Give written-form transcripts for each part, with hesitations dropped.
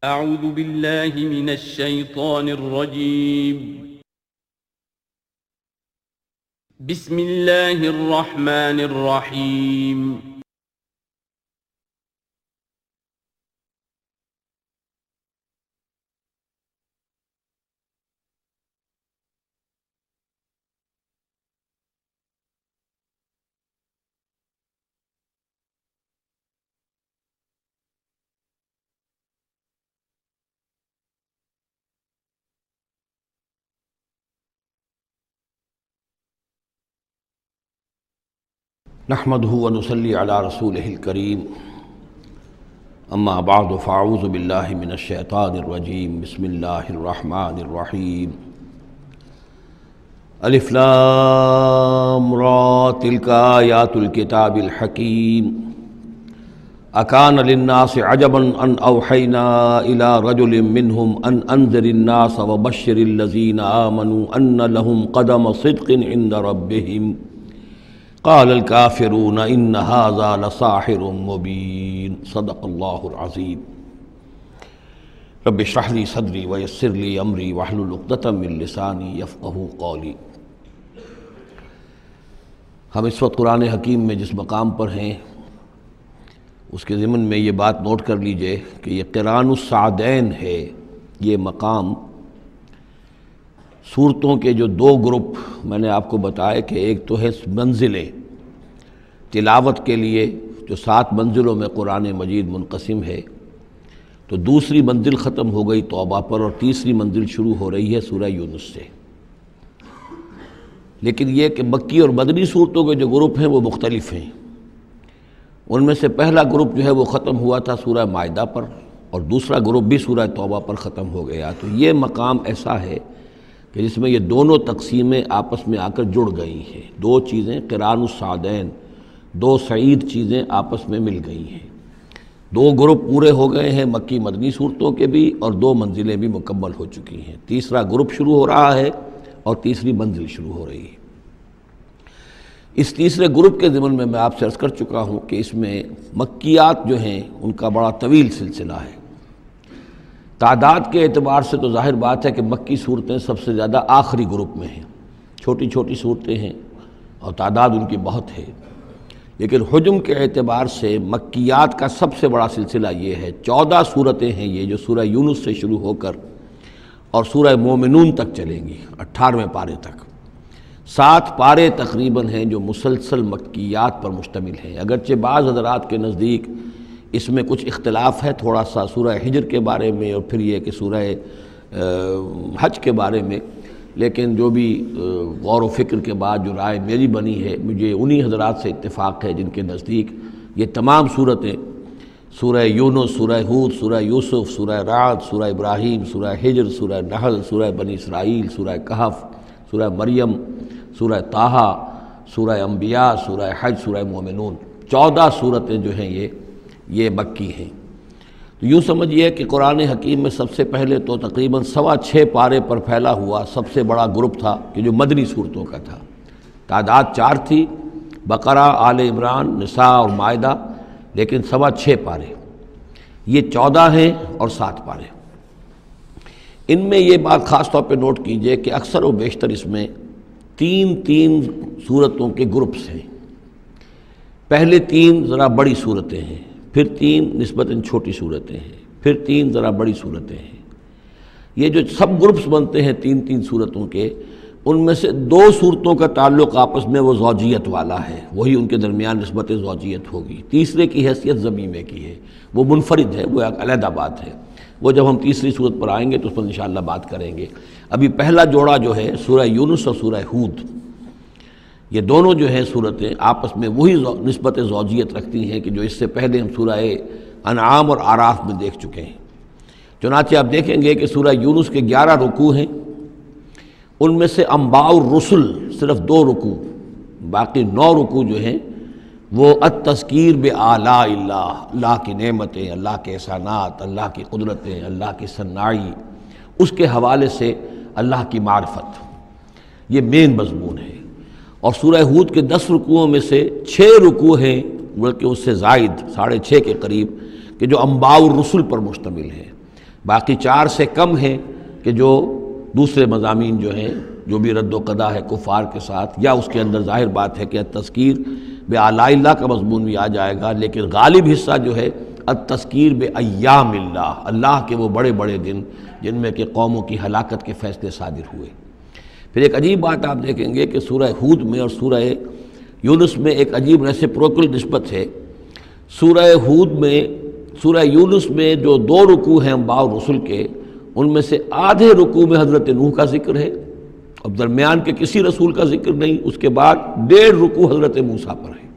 اعوذ باللہ من الشیطان الرجیم بسم اللہ الرحمن الرحیم نحمده ونصلي على رسوله الكريم اما بعد فاعوذ بالله من الشيطان الرجيم بسم الله الرحمن الرحيم الف لام را تلك آيات الكتاب الحكيم أكان للناس عجبا أن أوحينا إلى رجل منهم أن أنذر الناس وبشر الذين آمنوا أن لهم قدم صدق عند ربهم قال الكافرون إن هذا لساحر مبين صدق الله العظيم رب اشرح لي صدري ويسر لي أمري واحلل عقدة من لساني يفقهوا قولي۔ ہم اس وقت قرآن حکیم میں جس مقام پر ہیں اس کے ضمن میں یہ بات نوٹ کر لیجئے کہ یہ قران السعدین ہے۔ یہ مقام صورتوں کے جو دو گروپ میں نے آپ کو بتایا کہ ایک تو ہے منزلیں تلاوت کے لیے جو 7 منزلوں میں قرآن مجید منقسم ہے، تو دوسری منزل ختم ہو گئی توبہ پر اور تیسری منزل شروع ہو رہی ہے سورہ یونس سے۔ لیکن یہ کہ مکی اور مدنی صورتوں کے جو گروپ ہیں وہ مختلف ہیں۔ ان میں سے پہلا گروپ جو ہے وہ ختم ہوا تھا سورہ مائدہ پر اور دوسرا گروپ بھی سورہ توبہ پر ختم ہو گیا۔ تو یہ مقام ایسا ہے کہ جس میں یہ دونوں تقسیمیں آپس میں آ کر جڑ گئی ہیں۔ دو چیزیں قران السعدین، دو سعید چیزیں آپس میں مل گئی ہیں۔ دو گروپ پورے ہو گئے ہیں مکی مدنی صورتوں کے بھی، اور 2 منزلیں بھی مکمل ہو چکی ہیں۔ تیسرا گروپ شروع ہو رہا ہے اور تیسری منزل شروع ہو رہی ہے۔ اس تیسرے گروپ کے ضمن میں آپ سے عرض کر چکا ہوں کہ اس میں مکیات جو ہیں ان کا بڑا طویل سلسلہ ہے۔ تعداد کے اعتبار سے تو ظاہر بات ہے کہ مکی صورتیں سب سے زیادہ آخری گروپ میں ہیں، چھوٹی چھوٹی صورتیں ہیں اور تعداد ان کی بہت ہے، لیکن حجم کے اعتبار سے مکیات کا سب سے بڑا سلسلہ یہ ہے۔ 14 صورتیں ہیں یہ جو سورہ یونس سے شروع ہو کر اور سورہ مومنون تک چلیں گی، 18ویں پارے تک۔ 7 پارے تقریباً ہیں جو مسلسل مکیات پر مشتمل ہیں، اگرچہ بعض حضرات کے نزدیک اس میں کچھ اختلاف ہے تھوڑا سا سورہ حجر کے بارے میں اور پھر یہ کہ سورہ حج کے بارے میں، لیکن جو بھی غور و فکر کے بعد جو رائے میری بنی ہے، مجھے انہی حضرات سے اتفاق ہے جن کے نزدیک یہ تمام صورتیں سورہ یونس، سورہ ہود، سورہ یوسف، سورہ رعد، سورہ ابراہیم، سورہ حجر، سورہ نحل، سورہ بنی اسرائیل، سورہ کہف، سورہ مریم، سورہ طٰہٰ، سورہ انبیاء، سورہ حج، سورہ مومنون، 14 صورتیں جو ہیں یہ مکی ہیں۔ تو یوں سمجھیے کہ قرآن حکیم میں سب سے پہلے تو تقریباً 6.25 پارے پر پھیلا ہوا سب سے بڑا گروپ تھا کہ جو مدنی صورتوں کا تھا۔ تعداد 4 تھی، بقرہ، آل عمران، نساء اور مائدہ، لیکن 6.25 پارے، یہ 14 ہیں اور 7 پارے۔ ان میں یہ بات خاص طور پہ نوٹ کیجئے کہ اکثر و بیشتر اس میں 3 صورتوں کے گروپس ہیں۔ پہلے 3 ذرا بڑی صورتیں ہیں، پھر 3 نسبتاً چھوٹی صورتیں ہیں، پھر 3 ذرا بڑی صورتیں ہیں۔ یہ جو سب گروپس بنتے ہیں 3 صورتوں کے، ان میں سے 2 صورتوں کا تعلق آپس میں وہ زوجیت والا ہے، وہی ان کے درمیان نسبت زوجیت ہوگی۔ تیسرے کی حیثیت ضمیمے کی ہے، وہ منفرد ہے، وہ ایک علیحدہ بات ہے، وہ جب ہم تیسری صورت پر آئیں گے تو اس پر انشاءاللہ بات کریں گے۔ ابھی پہلا جوڑا جو ہے سورہ یونس اور سورہ ہود، یہ دونوں جو ہیں صورتیں آپس میں وہی نسبت زوجیت رکھتی ہیں کہ جو اس سے پہلے ہم سورہ انعام اور اعراف میں دیکھ چکے ہیں۔ چنانچہ آپ دیکھیں گے کہ سورہ یونس کے 11 رکوع ہیں، ان میں سے انباء الرسل صرف 2 رکوع، باقی 9 رکوع جو ہیں وہ التذکیر بآلاء اللہ، اللہ کی نعمتیں، اللہ کے احسانات، اللہ کی قدرتیں، اللہ کی صناعی، اس کے حوالے سے اللہ کی معرفت، یہ مین مضمون ہے۔ اور سورہ ہود کے 10 رکوعوں میں سے 6 رکوع ہیں بلکہ اس سے زائد 6.5 کے قریب کہ جو انباء الرسل پر مشتمل ہے، باقی 4 سے کم ہیں کہ جو دوسرے مضامین جو ہیں، جو بھی رد و قضا ہے کفار کے ساتھ، یا اس کے اندر ظاہر بات ہے کہ التذکیر بآلاء اللہ کا مضمون بھی آ جائے گا، لیکن غالب حصہ جو ہے التذکیر بایام اللہ، اللہ کے وہ بڑے بڑے دن جن میں کہ قوموں کی ہلاکت کے فیصلے صادر ہوئے۔ پھر ایک عجیب بات آپ دیکھیں گے کہ سورہ ہود میں اور سورہ یونس میں ایک عجیب ریسیپروکل نسبت ہے۔ سورہ ہود میں، سورہ یونس میں جو 2 رکوع ہیں انبیاء و رسل کے، ان میں سے آدھے رکوع میں حضرت نوح کا ذکر ہے، اب درمیان کے کسی رسول کا ذکر نہیں، اس کے بعد 1.5 رکوع حضرت موسیٰ پر ہے۔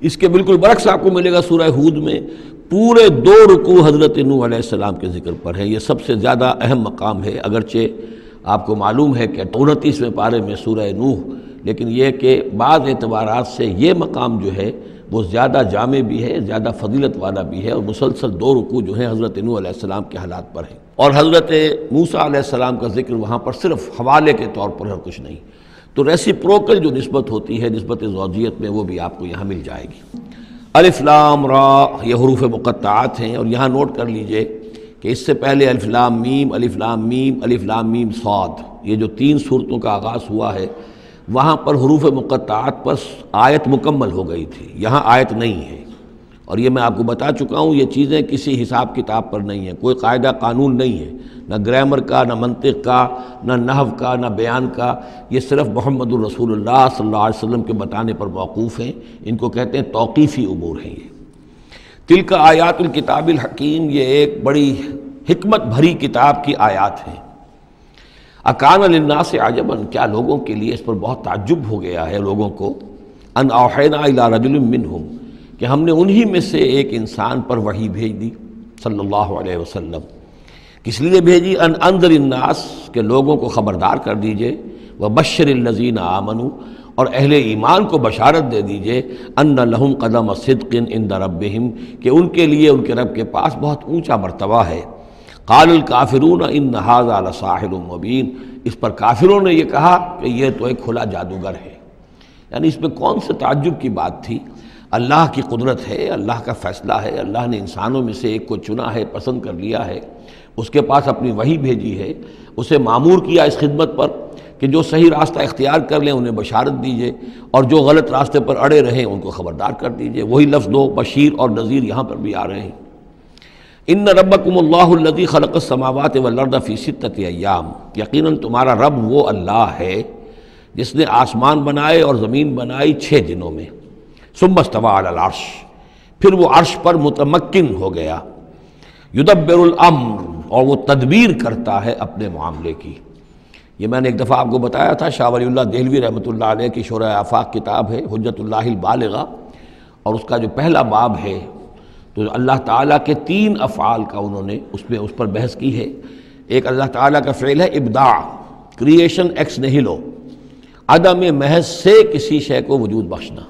اس کے بالکل برعکس آپ کو ملے گا سورہ ہود میں پورے 2 رکوع حضرت نوح علیہ السلام کے ذکر پر ہیں۔ یہ سب سے زیادہ اہم مقام ہے، اگرچہ آپ کو معلوم ہے کہ 29ویں پارے میں سورہ نوح، لیکن یہ کہ بعض اعتبارات سے یہ مقام جو ہے وہ زیادہ جامع بھی ہے، زیادہ فضیلت والا بھی ہے، اور مسلسل 2 رکوع جو ہیں حضرت نوح علیہ السلام کے حالات پر ہیں، اور حضرت موسیٰ علیہ السلام کا ذکر وہاں پر صرف حوالے کے طور پر ہے، کچھ نہیں۔ تو ریسیپروکل جو نسبت ہوتی ہے، نسبت زوجیت میں، وہ بھی آپ کو یہاں مل جائے گی۔ الف لام را یہ حروف مقطعات ہیں، اور یہاں نوٹ کر لیجئے کہ اس سے پہلے الف لام میم، الف لام میم، الف لام میم صاد، یہ جو 3 صورتوں کا آغاز ہوا ہے، وہاں پر حروف مقطعات پر آیت مکمل ہو گئی تھی، یہاں آیت نہیں ہے۔ اور یہ میں آپ کو بتا چکا ہوں، یہ چیزیں کسی حساب کتاب پر نہیں ہیں، کوئی قاعدہ قانون نہیں ہے، نہ گرامر کا، نہ منطق کا، نہ نحو کا، نہ بیان کا، یہ صرف محمد الرسول اللہ صلی اللہ علیہ وسلم کے بتانے پر موقوف ہیں، ان کو کہتے ہیں توقیفی امور ہیں۔ یہ تلک آیات الکتاب الحکیم، یہ ایک بڑی حکمت بھری کتاب کی آیات ہیں۔ اکان للناس عجبا، کیا لوگوں کے لیے اس پر بہت تعجب ہو گیا ہے لوگوں کو، ان اوحینا الی رجل منہم، کہ ہم نے انہی میں سے ایک انسان پر وحی بھیج دی صلی اللہ علیہ وسلم۔ کس لیے بھیجی؟ ان انذر الناس، کہ لوگوں کو خبردار کر دیجئے، وبشر الذین آمنوا، اور اہل ایمان کو بشارت دے دیجئے، ان لہم قدم صدق عند ربہم، کہ ان کے لیے ان کے رب کے پاس بہت اونچا مرتبہ ہے۔ قال الکافرون ان ھذا لساحر مبین، اس پر کافروں نے یہ کہا کہ یہ تو ایک کھلا جادوگر ہے۔ یعنی اس میں کون سے تعجب کی بات تھی؟ اللہ کی قدرت ہے، اللہ کا فیصلہ ہے، اللہ نے انسانوں میں سے ایک کو چنا ہے، پسند کر لیا ہے، اس کے پاس اپنی وحی بھیجی ہے، اسے مامور کیا اس خدمت پر کہ جو صحیح راستہ اختیار کر لیں انہیں بشارت دیجئے، اور جو غلط راستے پر اڑے رہیں ان کو خبردار کر دیجئے۔ وہی لفظ دو، بشیر اور نذیر، یہاں پر بھی آ رہے ہیں۔ ان ربکم اللہ الذی خلق السماوات والارض فی 6 ایام، یقیناً تمہارا رب وہ اللہ ہے جس نے آسمان بنائے اور زمین بنائی 6 دنوں میں۔ ثم استوى علی العرش، پھر وہ عرش پر متمکن ہو گیا۔ یدبر الامر، اور وہ تدبیر کرتا ہے اپنے معاملے کی۔ یہ میں نے ایک دفعہ آپ کو بتایا تھا، شاہ ولی اللہ دہلوی رحمۃ اللہ علیہ کی شرح آفاق کتاب ہے حجت اللہ البالغہ، اور اس کا جو پہلا باب ہے تو اللہ تعالیٰ کے 3 افعال کا انہوں نے اس پر بحث کی ہے۔ ایک اللہ تعالیٰ کا فعل ہے ابداع، کریشن ایکس نہیلو، عدم محض سے کسی شے کو وجود بخشنا۔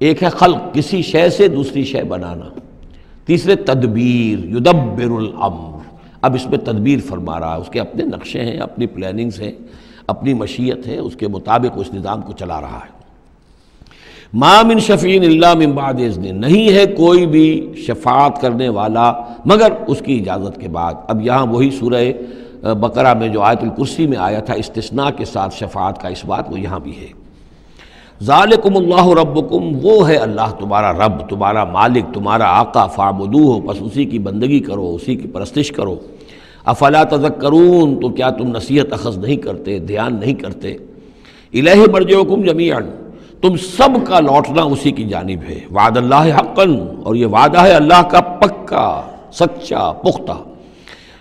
ایک ہے خلق، کسی شے سے دوسری شے بنانا۔ تیسرے تدبیر، یدبر الامر، اب اس میں تدبیر فرما رہا ہے، اس کے اپنے نقشے ہیں، اپنی پلاننگز ہیں، اپنی مشیت ہے، اس کے مطابق اس نظام کو چلا رہا ہے۔ ما من شفیع الا من بعد اذن، نہیں ہے کوئی بھی شفاعت کرنے والا مگر اس کی اجازت کے بعد۔ اب یہاں وہی سورہ بقرہ میں جو آیت الکرسی میں آیا تھا استثناء کے ساتھ شفاعت کا اس بات، وہ یہاں بھی ہے۔ ذالکم اللہ ربکم، وہ ہے اللہ تمہارا رب، تمہارا مالک، تمہارا آقا، فاعبدوہ، پس اسی کی بندگی کرو، اسی کی پرستش کرو۔ افلا تذکرون، تو کیا تم نصیحت اخذ نہیں کرتے، دھیان نہیں کرتے؟ الیہ مرجعکم جمیعا، تم سب کا لوٹنا اسی کی جانب ہے۔ وعد اللہ حقا، اور یہ وعدہ ہے اللہ کا پکا، سچا، پختہ۔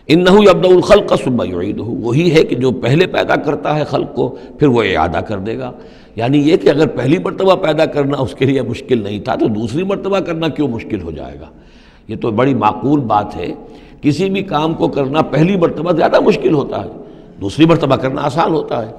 انہ یبدأ الخلق ثم یعیدہ، وہی ہے کہ جو پہلے پیدا کرتا ہے خلق کو پھر وہ اعادہ کر دے گا۔ یعنی یہ کہ اگر پہلی مرتبہ پیدا کرنا اس کے لیے مشکل نہیں تھا تو دوسری مرتبہ کرنا کیوں مشکل ہو جائے گا؟ یہ تو بڑی معقول بات ہے، کسی بھی کام کو کرنا پہلی مرتبہ زیادہ مشکل ہوتا ہے، دوسری مرتبہ کرنا آسان ہوتا ہے۔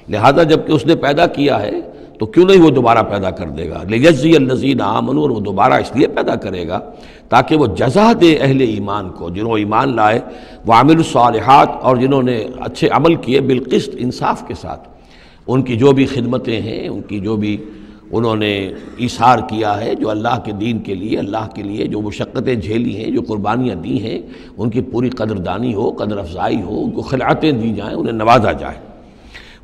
لہذا جب کہ اس نے پیدا کیا ہے تو کیوں نہیں وہ دوبارہ پیدا کر دے گا؟ لیجزی الذین آمنوا، اور وہ دوبارہ اس لیے پیدا کرے گا تاکہ وہ جزا دے اہل ایمان کو، جنہوں ایمان لائے، وعملوا الصالحات، اور جنہوں نے اچھے عمل کیے، بالقسط، انصاف کے ساتھ۔ ان کی جو بھی خدمتیں ہیں، ان کی جو بھی انہوں نے ایثار کیا ہے، جو اللہ کے دین کے لیے، اللہ کے لیے جو مشقتیں جھیلی ہیں، جو قربانیاں دی ہیں، ان کی پوری قدردانی ہو، قدر افزائی ہو، ان کو خلعتیں دی جائیں، انہیں نوازا جائے۔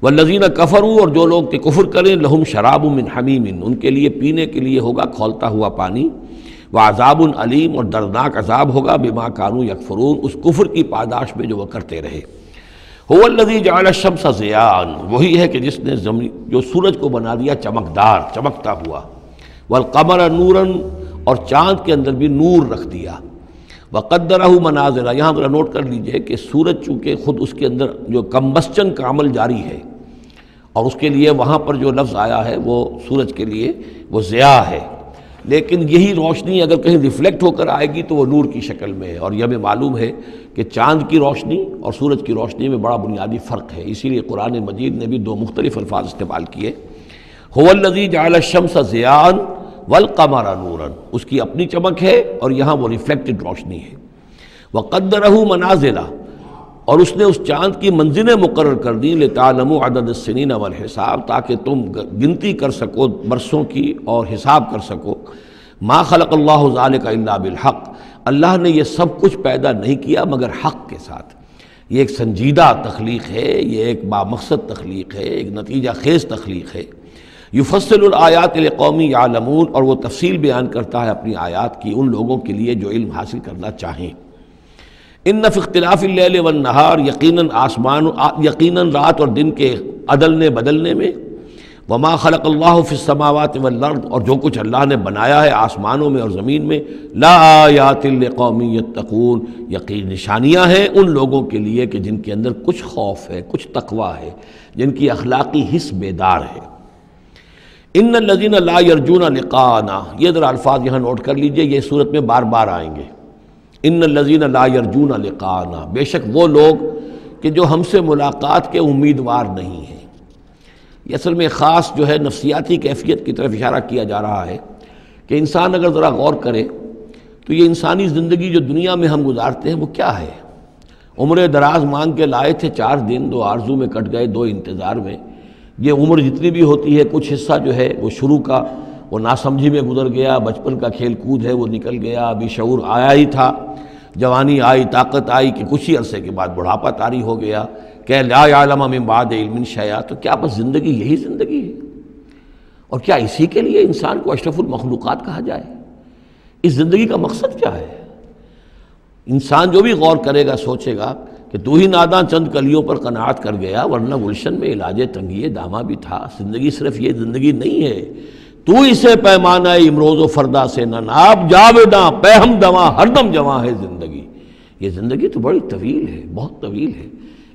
والذین کفروا، اور جو لوگ کہ کفر کریں، لہم شراب من حمیم، ان کے لیے پینے کے لیے ہوگا کھولتا ہوا پانی، وعذاب علیم، اور دردناک عذاب ہوگا بما کانوا یکفرون، اس کفر کی پاداش میں جو وہ کرتے رہے۔ هو الذی جعل الشمس ضیاء، وہی ہے کہ جس نے جو سورج کو بنا دیا چمکدار، چمکتا ہوا، والقمر نورا، اور چاند کے اندر بھی نور رکھ دیا، وقدرہ منازل، یہاں ذرا نوٹ کر لیجئے کہ سورج چونکہ خود اس کے اندر جو کمبسچن کا عمل جاری ہے، اور اس کے لیے وہاں پر جو لفظ آیا ہے وہ سورج کے لیے وہ ضیاء ہے، لیکن یہی روشنی اگر کہیں ریفلیکٹ ہو کر آئے گی تو وہ نور کی شکل میں ہے، اور یہ ہمیں معلوم ہے کہ چاند کی روشنی اور سورج کی روشنی میں بڑا بنیادی فرق ہے، اسی لیے قرآن مجید نے بھی دو مختلف الفاظ استعمال کیے۔ هو الذی جعل الشمس ضیاء والقمر نورا، اس کی اپنی چمک ہے اور یہاں وہ ریفلیکٹڈ روشنی ہے۔ وقدرہ منازل، اور اس نے اس چاند کی منزلیں مقرر کر دیں، لتعلموا عدد السنین والحساب، تاکہ تم گنتی کر سکو برسوں کی اور حساب کر سکو۔ ما خلق اللہ ذلک الا بالحق، اللہ نے یہ سب کچھ پیدا نہیں کیا مگر حق کے ساتھ۔ یہ ایک سنجیدہ تخلیق ہے، یہ ایک بامقصد تخلیق ہے، ایک نتیجہ خیز تخلیق ہے۔ یفصل الآیات لقوم یعلمون، اور وہ تفصیل بیان کرتا ہے اپنی آیات کی ان لوگوں کے لیے جو علم حاصل کرنا چاہیں۔ ان فی اختلاف اللیل والنہار، یقیناً رات اور دن کے عدلنے بدلنے میں، وما خلق اللہ فی السماوات والارض، اور جو کچھ اللہ نے بنایا ہے آسمانوں میں اور زمین میں، لا آیات لقوم یتقون، یقین نشانیاں ہیں ان لوگوں کے لیے کہ جن کے اندر کچھ خوف ہے، کچھ تقوی ہے، جن کی اخلاقی حس بیدار ہے۔ ان الذین لا یرجون لقاءنا، یہ ذرا الفاظ یہاں نوٹ کر لیجئے، یہ صورت میں بار بار آئیں گے۔ ان الذین لا یرجون لقاءنا، بے شک وہ لوگ کہ جو ہم سے ملاقات کے امیدوار نہیں ہیں۔ یہ اصل میں خاص جو ہے نفسیاتی کیفیت کی طرف اشارہ کیا جا رہا ہے کہ انسان اگر ذرا غور کرے تو یہ انسانی زندگی جو دنیا میں ہم گزارتے ہیں وہ کیا ہے؟ عمر دراز مانگ کے لائے تھے 4 دن، 2 آرزو میں کٹ گئے 2 انتظار میں۔ یہ عمر جتنی بھی ہوتی ہے کچھ حصہ جو ہے وہ شروع کا وہ ناسمجھی میں گزر گیا، بچپن کا کھیل کود ہے وہ نکل گیا، ابھی شعور آیا ہی تھا، جوانی آئی، طاقت آئی کہ کچھ ہی عرصے کے بعد بڑھاپا طاری ہو گیا، کہ لا یعلم من بعد علم شیئا۔ تو کیا بس زندگی یہی زندگی ہے؟ اور کیا اسی کے لیے انسان کو اشرف المخلوقات کہا جائے؟ اس زندگی کا مقصد کیا ہے؟ انسان جو بھی غور کرے گا سوچے گا کہ تو ہی ناداں چند کلیوں پر قناعت کر گیا، ورنہ گلشن میں علاج تنگی دامہ بھی تھا۔ زندگی صرف یہ زندگی نہیں ہے، تو اسے پیمانہ امروز و فردا سے نہ ناب، جاویداں پہ ہم دواں ہر دم جواں ہے زندگی۔ یہ زندگی تو بڑی طویل ہے، بہت طویل ہے،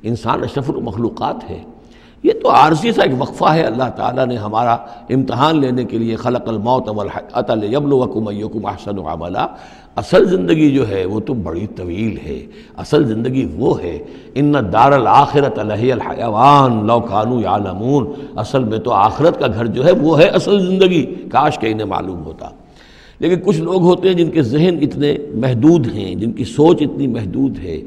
انسان اشرف المخلوقات ہے۔ یہ تو عارضی سا ایک وقفہ ہے، اللہ تعالیٰ نے ہمارا امتحان لینے کے لیے خلق الموت والحیاۃ لیبلوکم ایکم احسن عملا۔ اصل زندگی جو ہے وہ تو بڑی طویل ہے، اصل زندگی وہ ہے ان الدار الآخرۃ لہی الحیوان لو کانوا یعلمون، اصل میں تو آخرت کا گھر جو ہے وہ ہے اصل زندگی، کاش کہ انہیں معلوم ہوتا۔ لیکن کچھ لوگ ہوتے ہیں جن کے ذہن اتنے محدود ہیں، جن کی سوچ اتنی محدود ہے،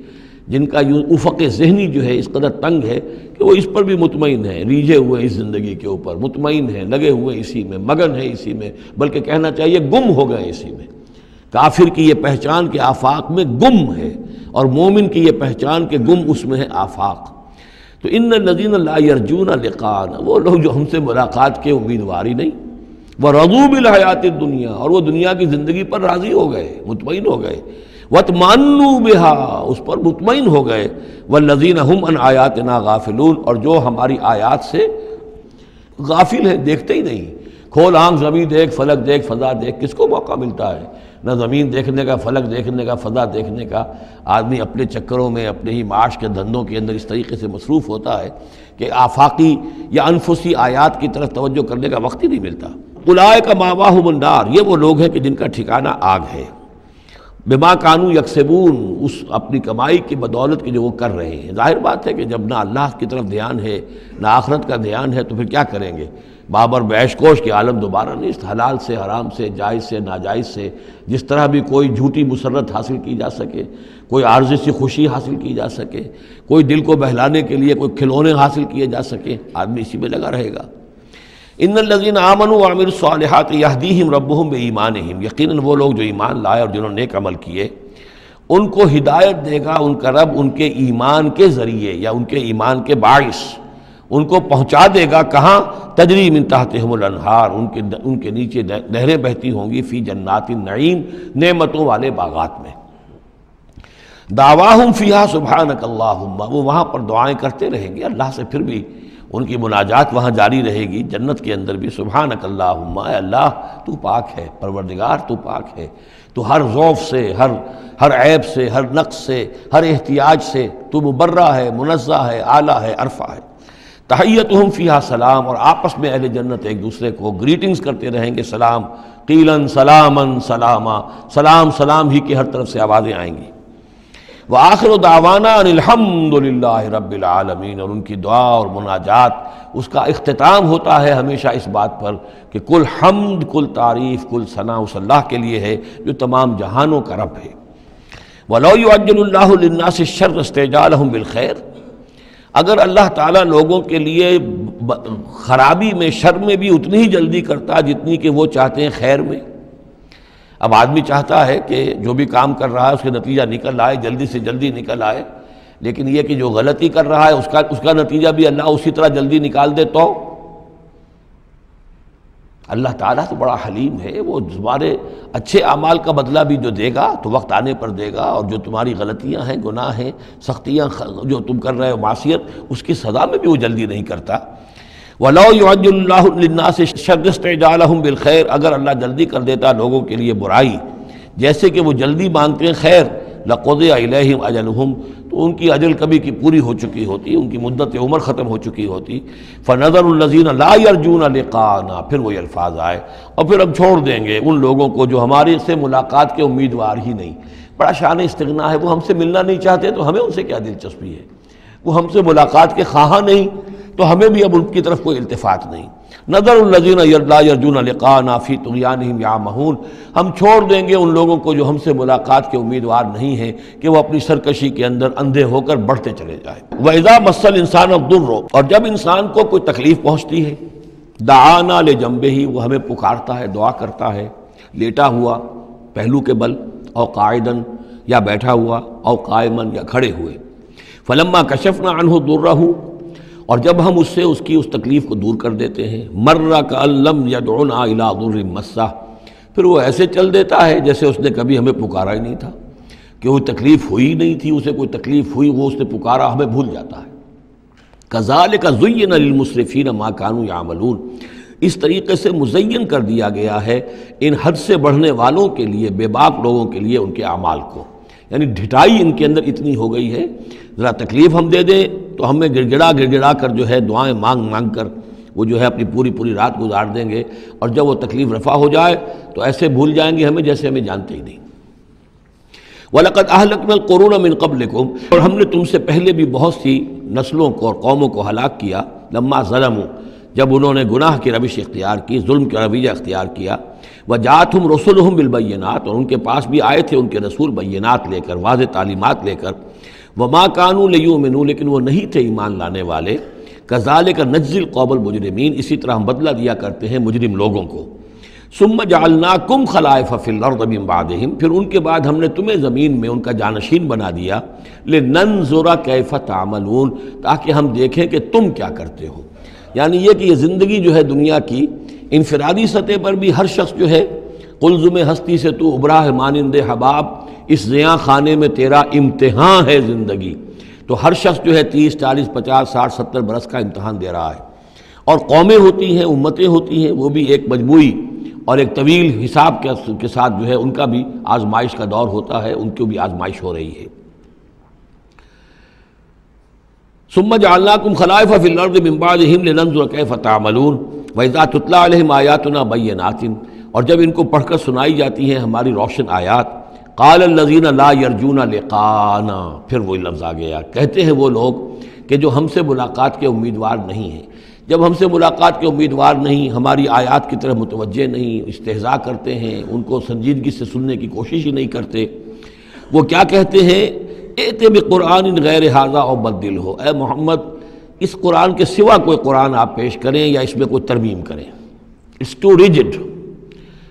جن کا افق ذہنی جو ہے اس قدر تنگ ہے کہ وہ اس پر بھی مطمئن ہیں، ریجھے ہوئے اس زندگی کے اوپر مطمئن ہیں، لگے ہوئے اسی میں، مگن ہے اسی میں، بلکہ کہنا چاہیے گم ہو گئے اسی میں۔ کافر کی یہ پہچان کے آفاق میں گم ہے، اور مومن کی یہ پہچان کے گم اس میں ہے آفاق۔ تو ان الذین لا یرجون لقاءنا، وہ لوگ جو ہم سے ملاقات کے امیدوار ہی نہیں، ورضوا بالحیات الدنیا، اور وہ دنیا کی زندگی پر راضی ہو گئے، مطمئن ہو گئے، وَاطْمَأَنُّوا بِهَا، اس پر مطمئن ہو گئے، وَالَّذِينَ هُمْ عَنْ آیَاتِنَا غَافِلُونَ، اور جو ہماری آیات سے غافل ہے، دیکھتے ہی نہیں۔ کھول آنکھ، زمین دیکھ، فلک دیکھ، فضا دیکھ، کس کو موقع ملتا ہے؟ نہ زمین دیکھنے کا، فلک دیکھنے کا، فضا دیکھنے کا۔ آدمی اپنے چکروں میں، اپنے ہی معاش کے دھندوں کے اندر اس طریقے سے مصروف ہوتا ہے کہ آفاقی یا انفسی آیات کی طرف توجہ کرنے کا وقت ہی نہیں ملتا۔ اولئک مأواہم النار، یہ وہ لوگ ہیں کہ جن کا ٹھکانہ آگ ہے۔ بما کانوا یکسبون، اس اپنی کمائی کی بدولت کے جو وہ کر رہے ہیں۔ ظاہر بات ہے کہ جب نہ اللہ کی طرف دھیان ہے نہ آخرت کا دھیان ہے تو پھر کیا کریں گے؟ بابر بیش کوش کے عالم دوبارہ نہیں، حلال سے، حرام سے، جائز سے، ناجائز سے، جس طرح بھی کوئی جھوٹی مسرت حاصل کی جا سکے، کوئی عارضی سی خوشی حاصل کی جا سکے، کوئی دل کو بہلانے کے لیے کوئی کھلونے حاصل کیے جا سکے، آدمی اسی میں لگا رہے گا۔ ان الذین آمنوا وعملوا الصالحات یہدیہم ربہم بایمانہم، یقیناً وہ لوگ جو ایمان لائے اور جنہوں نے نیک عمل کیے ان کو ہدایت دے گا ان کا رب ان کے ایمان کے ذریعے یا ان کے ایمان کے باعث، ان کو پہنچا دے گا کہاں؟ تجری من تحتہم الانہار، ان کے نیچے نہریں بہتی ہوں گی، فی جنات النعیم، نعمتوں والے باغات میں۔ دعواہم فیہا سبحانک اللہم، وہ وہاں پر دعائیں کرتے رہیں گے اللہ سے، پھر بھی ان کی مناجات وہاں جاری رہے گی، جنت کے اندر بھی سبحانک اللہم، اے اللہ تو پاک ہے، پروردگار تو پاک ہے، تو ہر ضعف سے، ہر عیب سے، ہر نقص سے، ہر احتیاج سے تو مبرہ ہے، منزہ ہے، اعلیٰ ہے، عرفہ ہے۔ تحیتہم فیہا سلام، اور آپس میں اہل جنت ایک دوسرے کو گریٹنگز کرتے رہیں گے، سلام، قیلاً سلاماً سلاما، سلام سلام ہی کی ہر طرف سے آوازیں آئیں گی۔ وآخر دعوانا ان الحمد للہ رب العالمین، اور ان کی دعا اور مناجات اس کا اختتام ہوتا ہے ہمیشہ اس بات پر کہ کل حمد، کل تعریف، کل ثنا اس اللہ کے لیے ہے جو تمام جہانوں کا رب ہے۔ وَلَوْ يُعَجِّلُ اللَّهُ لِلنَّاسِ الشَّرَّ اسْتِعْجَالَهُم بِالْخَيْرِ، اگر اللہ تعالیٰ لوگوں کے لیے خرابی میں، شر میں بھی اتنی ہی جلدی کرتا جتنی کہ وہ چاہتے ہیں خیر میں۔ اب آدمی چاہتا ہے کہ جو بھی کام کر رہا ہے اس کا نتیجہ نکل آئے، جلدی سے جلدی نکل آئے، لیکن یہ کہ جو غلطی کر رہا ہے اس کا نتیجہ بھی اللہ اسی طرح جلدی نکال دے تو اللہ تعالیٰ تو بڑا حلیم ہے، وہ تمہارے اچھے اعمال کا بدلہ بھی جو دے گا تو وقت آنے پر دے گا، اور جو تمہاری غلطیاں ہیں، گناہ ہیں، سختیاں جو تم کر رہے ہو، معصیت، اس کی سزا میں بھی وہ جلدی نہیں کرتا۔ وَلَوْ يُعَجِّلُ اللَّهُ لِلنَّاسِ الشَّرَّ اسْتِعْجَالَهُم بِالْخَيْرِ، اگر اللہ جلدی کر دیتا لوگوں کے لیے برائی جیسے کہ وہ جلدی مانگتے ہیں خیر، لَقُضِيَ إِلَيْهِمْ أَجَلُهُمْ، تو ان کی اجل کبھی کی پوری ہو چکی ہوتی، ان کی مدت عمر ختم ہو چکی ہوتی۔ فَنَذَرُ الَّذِينَ لَا يَرْجُونَ لِقَاءَنَا، پھر وہ الفاظ آئے، اور پھر ہم چھوڑ دیں گے ان لوگوں کو جو ہمارے سے ملاقات کے امیدوار ہی نہیں۔ بڑا شان استغنا ہے، وہ ہم سے ملنا نہیں چاہتے تو ہمیں ان سے کیا دلچسپی ہے، وہ ہم سے ملاقات کے خواہاں نہیں تو ہمیں بھی اب ان کی طرف کوئی التفات نہیں۔ نظر الذین لا یرجون لقاءنا فی طغیانہم یعمہون، ہم چھوڑ دیں گے ان لوگوں کو جو ہم سے ملاقات کے امیدوار نہیں ہیں کہ وہ اپنی سرکشی کے اندر اندھے ہو کر بڑھتے چلے جائیں۔ وَإِذَا مَسَّ الْإِنسَانَ الضُّرُّ، اور جب انسان کو کوئی تکلیف پہنچتی ہے، دعانا لجنبہ، وہ ہمیں پکارتا ہے، دعا کرتا ہے، لیٹا ہوا پہلو کے بل، او قاعدن، یا بیٹھا ہوا، او قائمن، یا کھڑے ہوئے۔ فلما کشفنا عنہ ضرہ، اور جب ہم اس سے اس کی اس تکلیف کو دور کر دیتے ہیں، مر کأن لم یدعنا الی ضر مسہ، پھر وہ ایسے چل دیتا ہے جیسے اس نے کبھی ہمیں پکارا ہی نہیں تھا، کہ وہ تکلیف ہوئی نہیں تھی، اسے کوئی تکلیف ہوئی، وہ اس نے پکارا، ہمیں بھول جاتا ہے۔ کذالک زین للمسرفین ما کانوا یعملون، اس طریقے سے مزین کر دیا گیا ہے ان حد سے بڑھنے والوں کے لیے، بے باک لوگوں کے لیے، ان کے اعمال کو، یعنی ڈھٹائی ان کے اندر اتنی ہو گئی ہے، ذرا تکلیف ہم دے دیں تو ہمیں گڑ گڑا کر جو ہے دعائیں مانگ کر وہ جو ہے اپنی پوری رات گزار دیں گے، اور جب وہ تکلیف رفع ہو جائے تو ایسے بھول جائیں گے ہمیں جیسے ہمیں جانتے ہی نہیں۔ وَلَقَدْ أَهْلَكْنَا الْقُرُونَ مِن قَبْلِكُمْ، اور ہم نے تم سے پہلے بھی بہت سی نسلوں کو اور قوموں کو ہلاک کیا، لما ظلموا، جب انہوں نے گناہ کی روش اختیار کی، ظلم کا رویہ اختیار کیا، وجاءتهم رسلهم بالبینات، اور ان کے پاس بھی آئے تھے ان کے رسول بینات لے کر، واضح تعلیمات لے کر، وما كانوا ليؤمنوا، لیکن وہ نہیں تھے ایمان لانے والے، كذلك نجزي القوم المجرمین، اسی طرح ہم بدلہ دیا کرتے ہیں مجرم لوگوں کو۔ ثم جعلناكم خلائف في الارض من بعدهم، پھر ان کے بعد ہم نے تمہیں زمین میں ان کا جانشین بنا دیا، لننظر كيف تعملون، تاکہ ہم دیکھیں کہ تم کیا کرتے ہو۔ یعنی یہ کہ یہ زندگی جو ہے دنیا کی انفرادی سطح پر بھی ہر شخص جو ہے قلزم ہستی سے تو ابرا ہے مانند حباب، اس زیاں خانے میں تیرا امتحان ہے زندگی، تو ہر شخص جو ہے 30 40 50 60 70 برس کا امتحان دے رہا ہے، اور قومیں ہوتی ہیں، امتیں ہوتی ہیں، وہ بھی ایک مجموعی اور ایک طویل حساب کے ساتھ جو ہے ان کا بھی آزمائش کا دور ہوتا ہے، ان کی بھی آزمائش ہو رہی ہے۔ ثم جعلناكم خلائف في الارض من بعدهم لننظر كيف تعملون واذا تتلى عليهم آیاتنا بینات، اور جب ان کو پڑھ کر سنائی جاتی ہیں ہماری روشن آیات، قال الذين لا يرجون لقاءنا، پھر وہی لفظ آ گیا، کہتے ہیں وہ لوگ کہ جو ہم سے ملاقات کے امیدوار نہیں ہیں، جب ہم سے ملاقات کے امیدوار نہیں، ہماری آیات کی طرف متوجہ نہیں، استہزاء کرتے ہیں، ان کو سنجیدگی سے سننے کی کوشش ہی نہیں کرتے، وہ کیا کہتے ہیں، ائت بقرآن غیر ھذا او بدلہ، اے محمد اس قرآن کے سوا کوئی قرآن آپ پیش کریں یا اس میں کوئی ترمیم کریں. اٹس ٹو ریجڈ،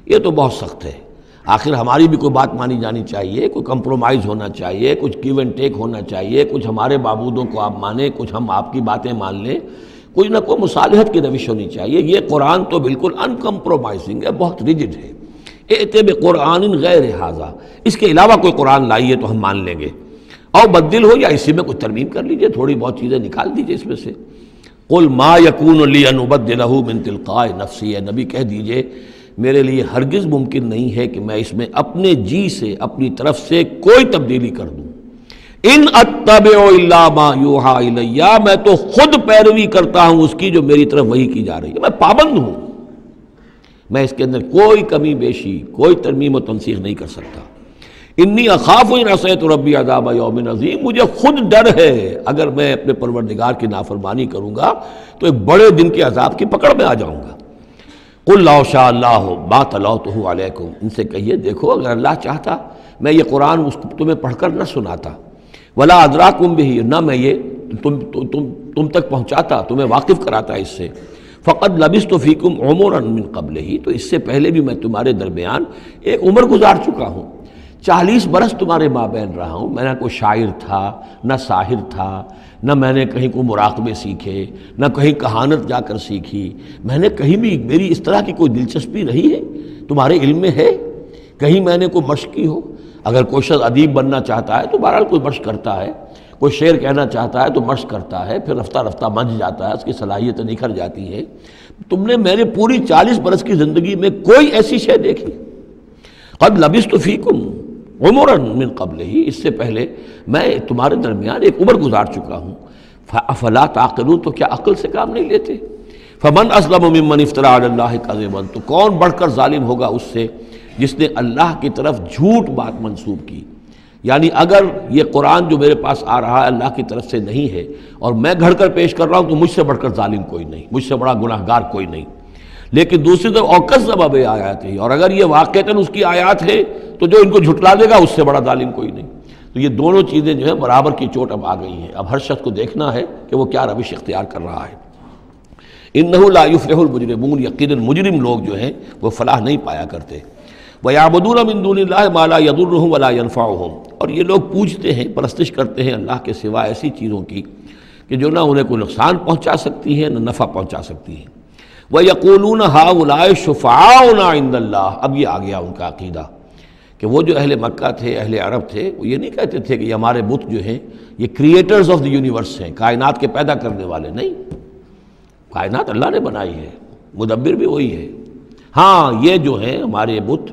یہ تو بہت سخت ہے. آخر ہماری بھی کوئی بات مانی جانی چاہیے، کوئی کمپرومائز ہونا چاہیے، کچھ گیو اینڈ ٹیک ہونا چاہیے، کچھ ہمارے معبودوں کو آپ مانیں، کچھ ہم آپ کی باتیں مان لیں، کوئی نہ کوئی مصالحت کی روش ہونی چاہیے. یہ قرآن تو بالکل ان کمپرومائزنگ ہے، بہت ریجڈ ہے. ائت بقرآن غیر ھذا، اس کے علاوہ کوئی قرآن لائیے تو ہم مان لیں گے. او بدل ہو، یا اسی میں کوئی ترمیم کر لیجئے، تھوڑی بہت چیزیں نکال دیجئے اس میں سے. قل ما یکون لی ان ابدلہ من تلقاء نفسی، اے نبی کہہ دیجئے میرے لیے ہرگز ممکن نہیں ہے کہ میں اس میں اپنے جی سے، اپنی طرف سے کوئی تبدیلی کر دوں. ان اتبع الا ما یوحی الی، میں تو خود پیروی کرتا ہوں اس کی جو میری طرف وحی کی جا رہی ہے. میں پابند ہوں، میں اس کے اندر کوئی کمی بیشی، کوئی ترمیم و تنسیخ نہیں کر سکتا. انی اخاف ان عصیت ربی عذاب یوم عظیم، مجھے خود ڈر ہے اگر میں اپنے پروردگار کی نافرمانی کروں گا تو ایک بڑے دن کے عذاب کی پکڑ میں آ جاؤں گا. قل لو شاء اللہ ما تلوتہ علیکم، ان سے کہیے دیکھو اگر اللہ چاہتا میں یہ قرآن تمہیں پڑھ کر نہ سناتا، ولا ادراکم بہ، نہ میں یہ تم تک پہنچاتا، تمہیں واقف کراتا اس سے. فقد لبثت فیکم عمرا من قبلہ، تو اس سے پہلے بھی میں تمہارے درمیان ایک عمر گزار چکا ہوں. 40 برس تمہارے مابین رہا ہوں. میں نہ کوئی شاعر تھا، نہ ساحر تھا، نہ میں نے کہیں کوئی مراقبے سیکھے، نہ کہیں کہانت جا کر سیکھی. میں نے کہیں بھی، میری اس طرح کی کوئی دلچسپی رہی ہے تمہارے علم میں ہے کہیں میں نے کوئی مشق کی ہو؟ اگر کوئی شخص ادیب بننا چاہتا ہے تو بہرحال کوئی مشق کرتا ہے، کوئی شعر کہنا چاہتا ہے تو مشق کرتا ہے، پھر رفتہ رفتہ منجھ جاتا ہے، اس کی صلاحیتیں نکھر جاتی ہیں. تم نے میں نے پوری 40 برس کی زندگی میں کوئی ایسی شے دیکھی؟ قد لبثت فیکم عمرا من قبلہ، اس سے پہلے میں تمہارے درمیان ایک عمر گزار چکا ہوں. افلا تعقلون، تو کیا عقل سے کام نہیں لیتے؟ فمن اسلم ممن افترى علی اللہ کذبا، تو کون بڑھ کر ظالم ہوگا اس سے جس نے اللہ کی طرف جھوٹ بات منسوب کی. یعنی اگر یہ قرآن جو میرے پاس آ رہا ہے اللہ کی طرف سے نہیں ہے اور میں گھڑ کر پیش کر رہا ہوں تو مجھ سے بڑھ کر ظالم کوئی نہیں، مجھ سے بڑا گناہ گار کوئی نہیں. لیکن دوسری طرف اوکذب بآیاتہ، اور اگر یہ واقعتاً اس کی آیات ہے تو جو ان کو جھٹلا دے گا اس سے بڑا ظالم کوئی نہیں. تو یہ دونوں چیزیں جو ہیں برابر کی چوٹ اب آ گئی ہیں. اب ہر شخص کو دیکھنا ہے کہ وہ کیا روش اختیار کر رہا ہے. انہ لا یفلح المجرمون، یقیناً مجرم لوگ جو ہیں وہ فلاح نہیں پایا کرتے. وَيَعْبُدُونَ مِن دُونِ اللَّهِ مَا لَا يَضُرُّهُمْ وَلَا يَنفَعُهُمْ، اور یہ لوگ پوجتے ہیں، پرستش کرتے ہیں اللہ کے سوا ایسی چیزوں کی کہ جو نہ انہیں کوئی نقصان پہنچا سکتی ہیں نہ نفع پہنچا سکتی ہیں. وَيَقُولُونَ هَؤُلَاءِ شُفَعَاؤُنَا عِندَ اللَّهِ، اب یہ آ گیا ان کا عقیدہ کہ وہ جو اہل مکہ تھے، اہل عرب تھے، وہ یہ نہیں کہتے تھے کہ یہ ہمارے بت جو ہیں یہ کریٹرز آف دی یونیورس ہیں، کائنات کے پیدا کرنے والے. نہیں، کائنات اللہ نے بنائی ہے، مدبر بھی وہی ہے. ہاں یہ جو ہیں ہمارے بت،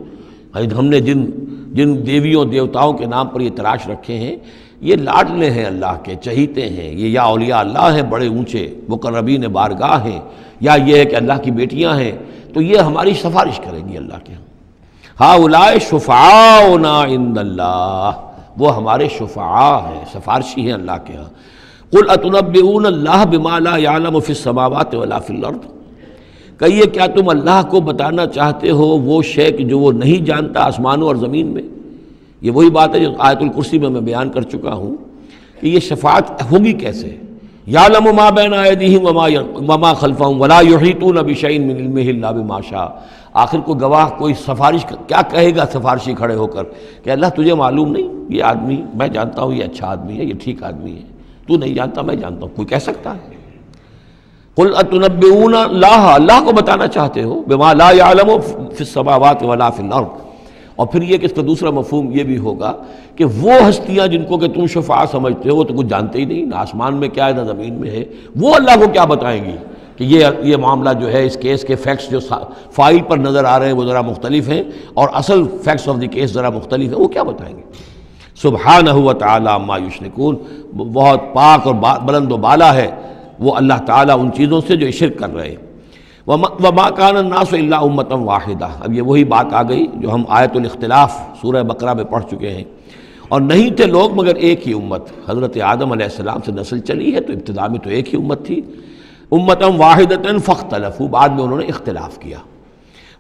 ہم نے جن دیویوں دیوتاؤں کے نام پر یہ تراش رکھے ہیں، یہ لاڈلے ہیں اللہ کے، چہیتے ہیں. یہ یا اولیاء اللہ ہیں بڑے اونچے مقربین بارگاہ ہیں، یا یہ ہے کہ اللہ کی بیٹیاں ہیں، تو یہ ہماری سفارش کریں گی اللہ کے ہاں. ہؤلاء شفعاؤنا عند اللہ، وہ ہمارے شفعاء ہیں، سفارشی ہیں اللہ کے ہاں. قل اتنبئون اللہ بما لا يعلم فی السماوات ولا فی الارض، کہیے کیا تم اللہ کو بتانا چاہتے ہو وہ شے کہ جو وہ نہیں جانتا آسمانوں اور زمین میں؟ یہ وہی بات ہے جو آیت الکرسی میں بیان کر چکا ہوں کہ یہ شفاعت ہوگی کیسے. یعلم ما بین ایدیہم وما خلفہم ولا یحیطون بشیء من علمہ الا بما شاء. آخر کو گواہ کوئی سفارش کیا کہے گا سفارشی کھڑے ہو کر کہ اللہ تجھے معلوم نہیں، یہ آدمی میں جانتا ہوں یہ اچھا آدمی ہے، یہ ٹھیک آدمی ہے، تو نہیں جانتا میں جانتا ہوں. کوئی کہہ سکتا ہے؟ قل اتنبئون اللہ، اللہ کو بتانا چاہتے ہو بما لا يعلم فی السماوات ولا فی الارض. اور پھر یہ کہ اس کا دوسرا مفہوم یہ بھی ہوگا کہ وہ ہستیاں جن کو کہ تم شفاع سمجھتے ہو وہ تو کچھ جانتے ہی نہیں، نہ آسمان میں کیا ہے نہ زمین میں ہے، وہ اللہ کو کیا بتائیں گی کہ یہ معاملہ جو ہے اس کیس کے فیکٹس جو فائل پر نظر آ رہے ہیں وہ ذرا مختلف ہیں اور اصل فیکٹس آف دی کیس ذرا مختلف ہیں، وہ کیا بتائیں گے؟ سبحانہ و تعالی عما یشرکون، بہت پاک اور بلند و بالا ہے وہ اللہ تعالیٰ ان چیزوں سے جو شرک کر رہے ہیں. وما کان الناس الا امۃ واحدہ، اب یہ وہی بات آ گئی جو ہم آیت الاختلاف سورہ بقرہ میں پڑھ چکے ہیں. اور نہیں تھے لوگ مگر ایک ہی امت، حضرت آدم علیہ السلام سے نسل چلی ہے تو ابتدا میں تو ایک ہی امت تھی. امۃ واحدۃ فاختلفوا، بعد میں انہوں نے اختلاف کیا.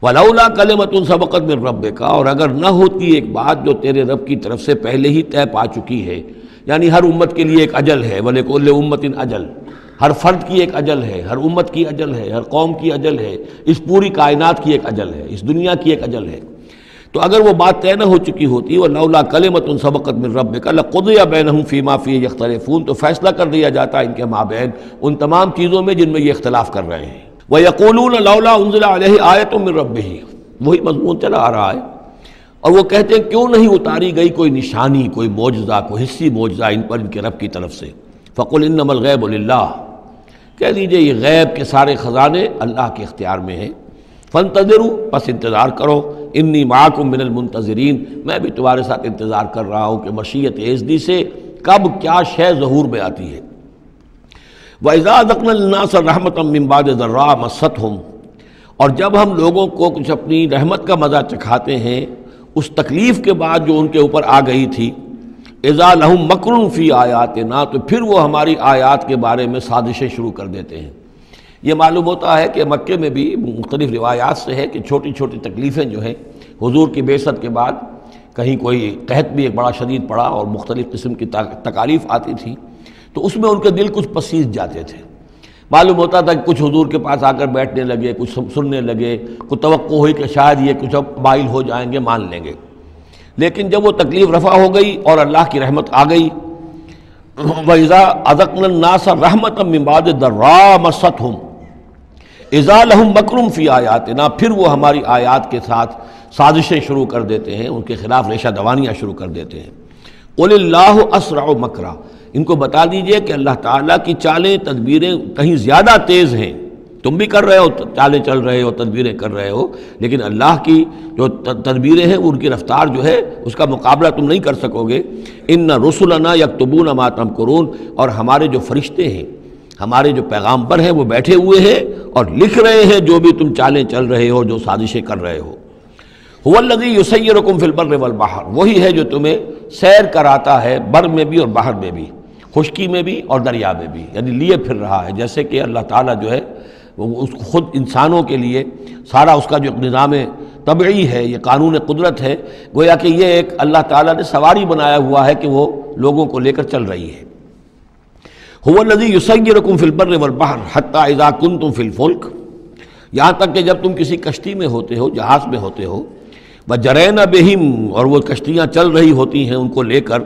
ولولا کلمۃ سبقت من ربک، اور اگر نہ ہوتی ایک بات جو تیرے رب کی طرف سے پہلے ہی طے پا چکی ہے، یعنی ہر امت کے لیے ایک اجل ہے، ولکل امۃ اجل، ہر فرد کی ایک اجل ہے، ہر امت کی اجل ہے، ہر قوم کی اجل ہے، اس پوری کائنات کی ایک اجل ہے، اس دنیا کی ایک اجل ہے۔ تو اگر وہ بات طے نہ ہو چکی ہوتی وَلَوْلَا كَلِمَةٌ سَبَقَتْ مِن رَبِّكَ لَقُضِيَ بَيْنَهُمْ فِي مَا فِيهِ يَخْتَلِفُونَ، تو فیصلہ کر دیا جاتا ان کے مابین ان تمام چیزوں میں جن میں یہ اختلاف کر رہے ہیں۔ وَيَقُولُونَ لَوْلَا أُنزِلَ عَلَيْهِ آيَةٌ مِّن رَبِّهِ، وہی مضمون چلا آ رہا ہے، اور وہ کہتے ہیں کیوں نہیں اتاری گئی کوئی نشانی، کوئی معجزہ، کوئی حسی معجزہ ان پر ان کے رب کی طرف سے۔ فَقُلْ إِنَّمَا الْغَيْبُ لِلَّهِ، کہہ دیجئے یہ غیب کے سارے خزانے اللہ کے اختیار میں ہیں۔ فانتظروا، پس انتظار کرو، انی معکم من المنتظرین، میں بھی تمہارے ساتھ انتظار کر رہا ہوں کہ مشیت ایزدی سے کب کیا شے ظہور میں آتی ہے۔ وَإِذَا أَذَقْنَا النَّاسَ رَحْمَةً مِّن بَعْدِ ضَرَّاءَ مَسَّتْهُمْ، اور جب ہم لوگوں کو کچھ اپنی رحمت کا مزہ چکھاتے ہیں اس تکلیف کے بعد جو ان کے اوپر آ گئی تھی، اذا لہم مکر فی آیاتنا، تو پھر وہ ہماری آیات کے بارے میں سازشیں شروع کر دیتے ہیں۔ یہ معلوم ہوتا ہے کہ مکے میں بھی مختلف روایات سے ہے کہ چھوٹی چھوٹی تکلیفیں جو ہیں حضور کی بعثت کے بعد، کہیں کوئی قحط بھی ایک بڑا شدید پڑا اور مختلف قسم کی تکالیف آتی تھی، تو اس میں ان کے دل کچھ پسیج جاتے تھے۔ معلوم ہوتا تھا کہ کچھ حضور کے پاس آ کر بیٹھنے لگے، کچھ سننے لگے، کوئی توقع ہوئی کہ شاید یہ کچھ اب مائل ہو جائیں گے، مان لیں گے۔ لیکن جب وہ تکلیف رفع ہو گئی اور اللہ کی رحمت آ گئی، وَإِذَا أَذَقْنَا النَّاسَ رَحْمَةً مِّن بَعْدِ ضَرَّاءَ مَسَّتْهُمْ اذا لہم مکر فی آیاتنا، پھر وہ ہماری آیات کے ساتھ سازشیں شروع کر دیتے ہیں، ان کے خلاف ریشہ دوانیاں شروع کر دیتے ہیں۔ قل اللہ اسرع مکرا، ان کو بتا دیجئے کہ اللہ تعالیٰ کی چالیں تدبیریں کہیں زیادہ تیز ہیں۔ تم بھی کر رہے ہو، چالیں چل رہے ہو، تدبیریں کر رہے ہو، لیکن اللہ کی جو تدبیریں ہیں ان کی رفتار جو ہے اس کا مقابلہ تم نہیں کر سکو گے۔ ان رسلنا یکتبون ما تمکرون، اور ہمارے جو فرشتے ہیں، ہمارے جو پیغامبر ہیں وہ بیٹھے ہوئے ہیں اور لکھ رہے ہیں جو بھی تم چالیں چل رہے ہو، جو سازشیں کر رہے ہو۔ هو الذی یسیرکم فی البر والبحر، وہی ہے جو تمہیں سیر کراتا ہے بر میں بھی اور بحر میں بھی، خشکی میں بھی اور دریا میں بھی، یعنی لیے پھر رہا ہے۔ جیسے کہ اللہ تعالیٰ جو ہے وہ اس خود انسانوں کے لیے سارا اس کا جو نظام طبعی ہے، یہ قانون قدرت ہے، گویا کہ یہ ایک اللہ تعالیٰ نے سواری بنایا ہوا ہے کہ وہ لوگوں کو لے کر چل رہی ہے۔ هو الذی یسیرکم فی البر والبحر حتی اذا کنتم فی الفلک، یہاں تک کہ جب تم کسی کشتی میں ہوتے ہو، جہاز میں ہوتے ہو، وجرین بہم، اور وہ کشتیاں چل رہی ہوتی ہیں ان کو لے کر،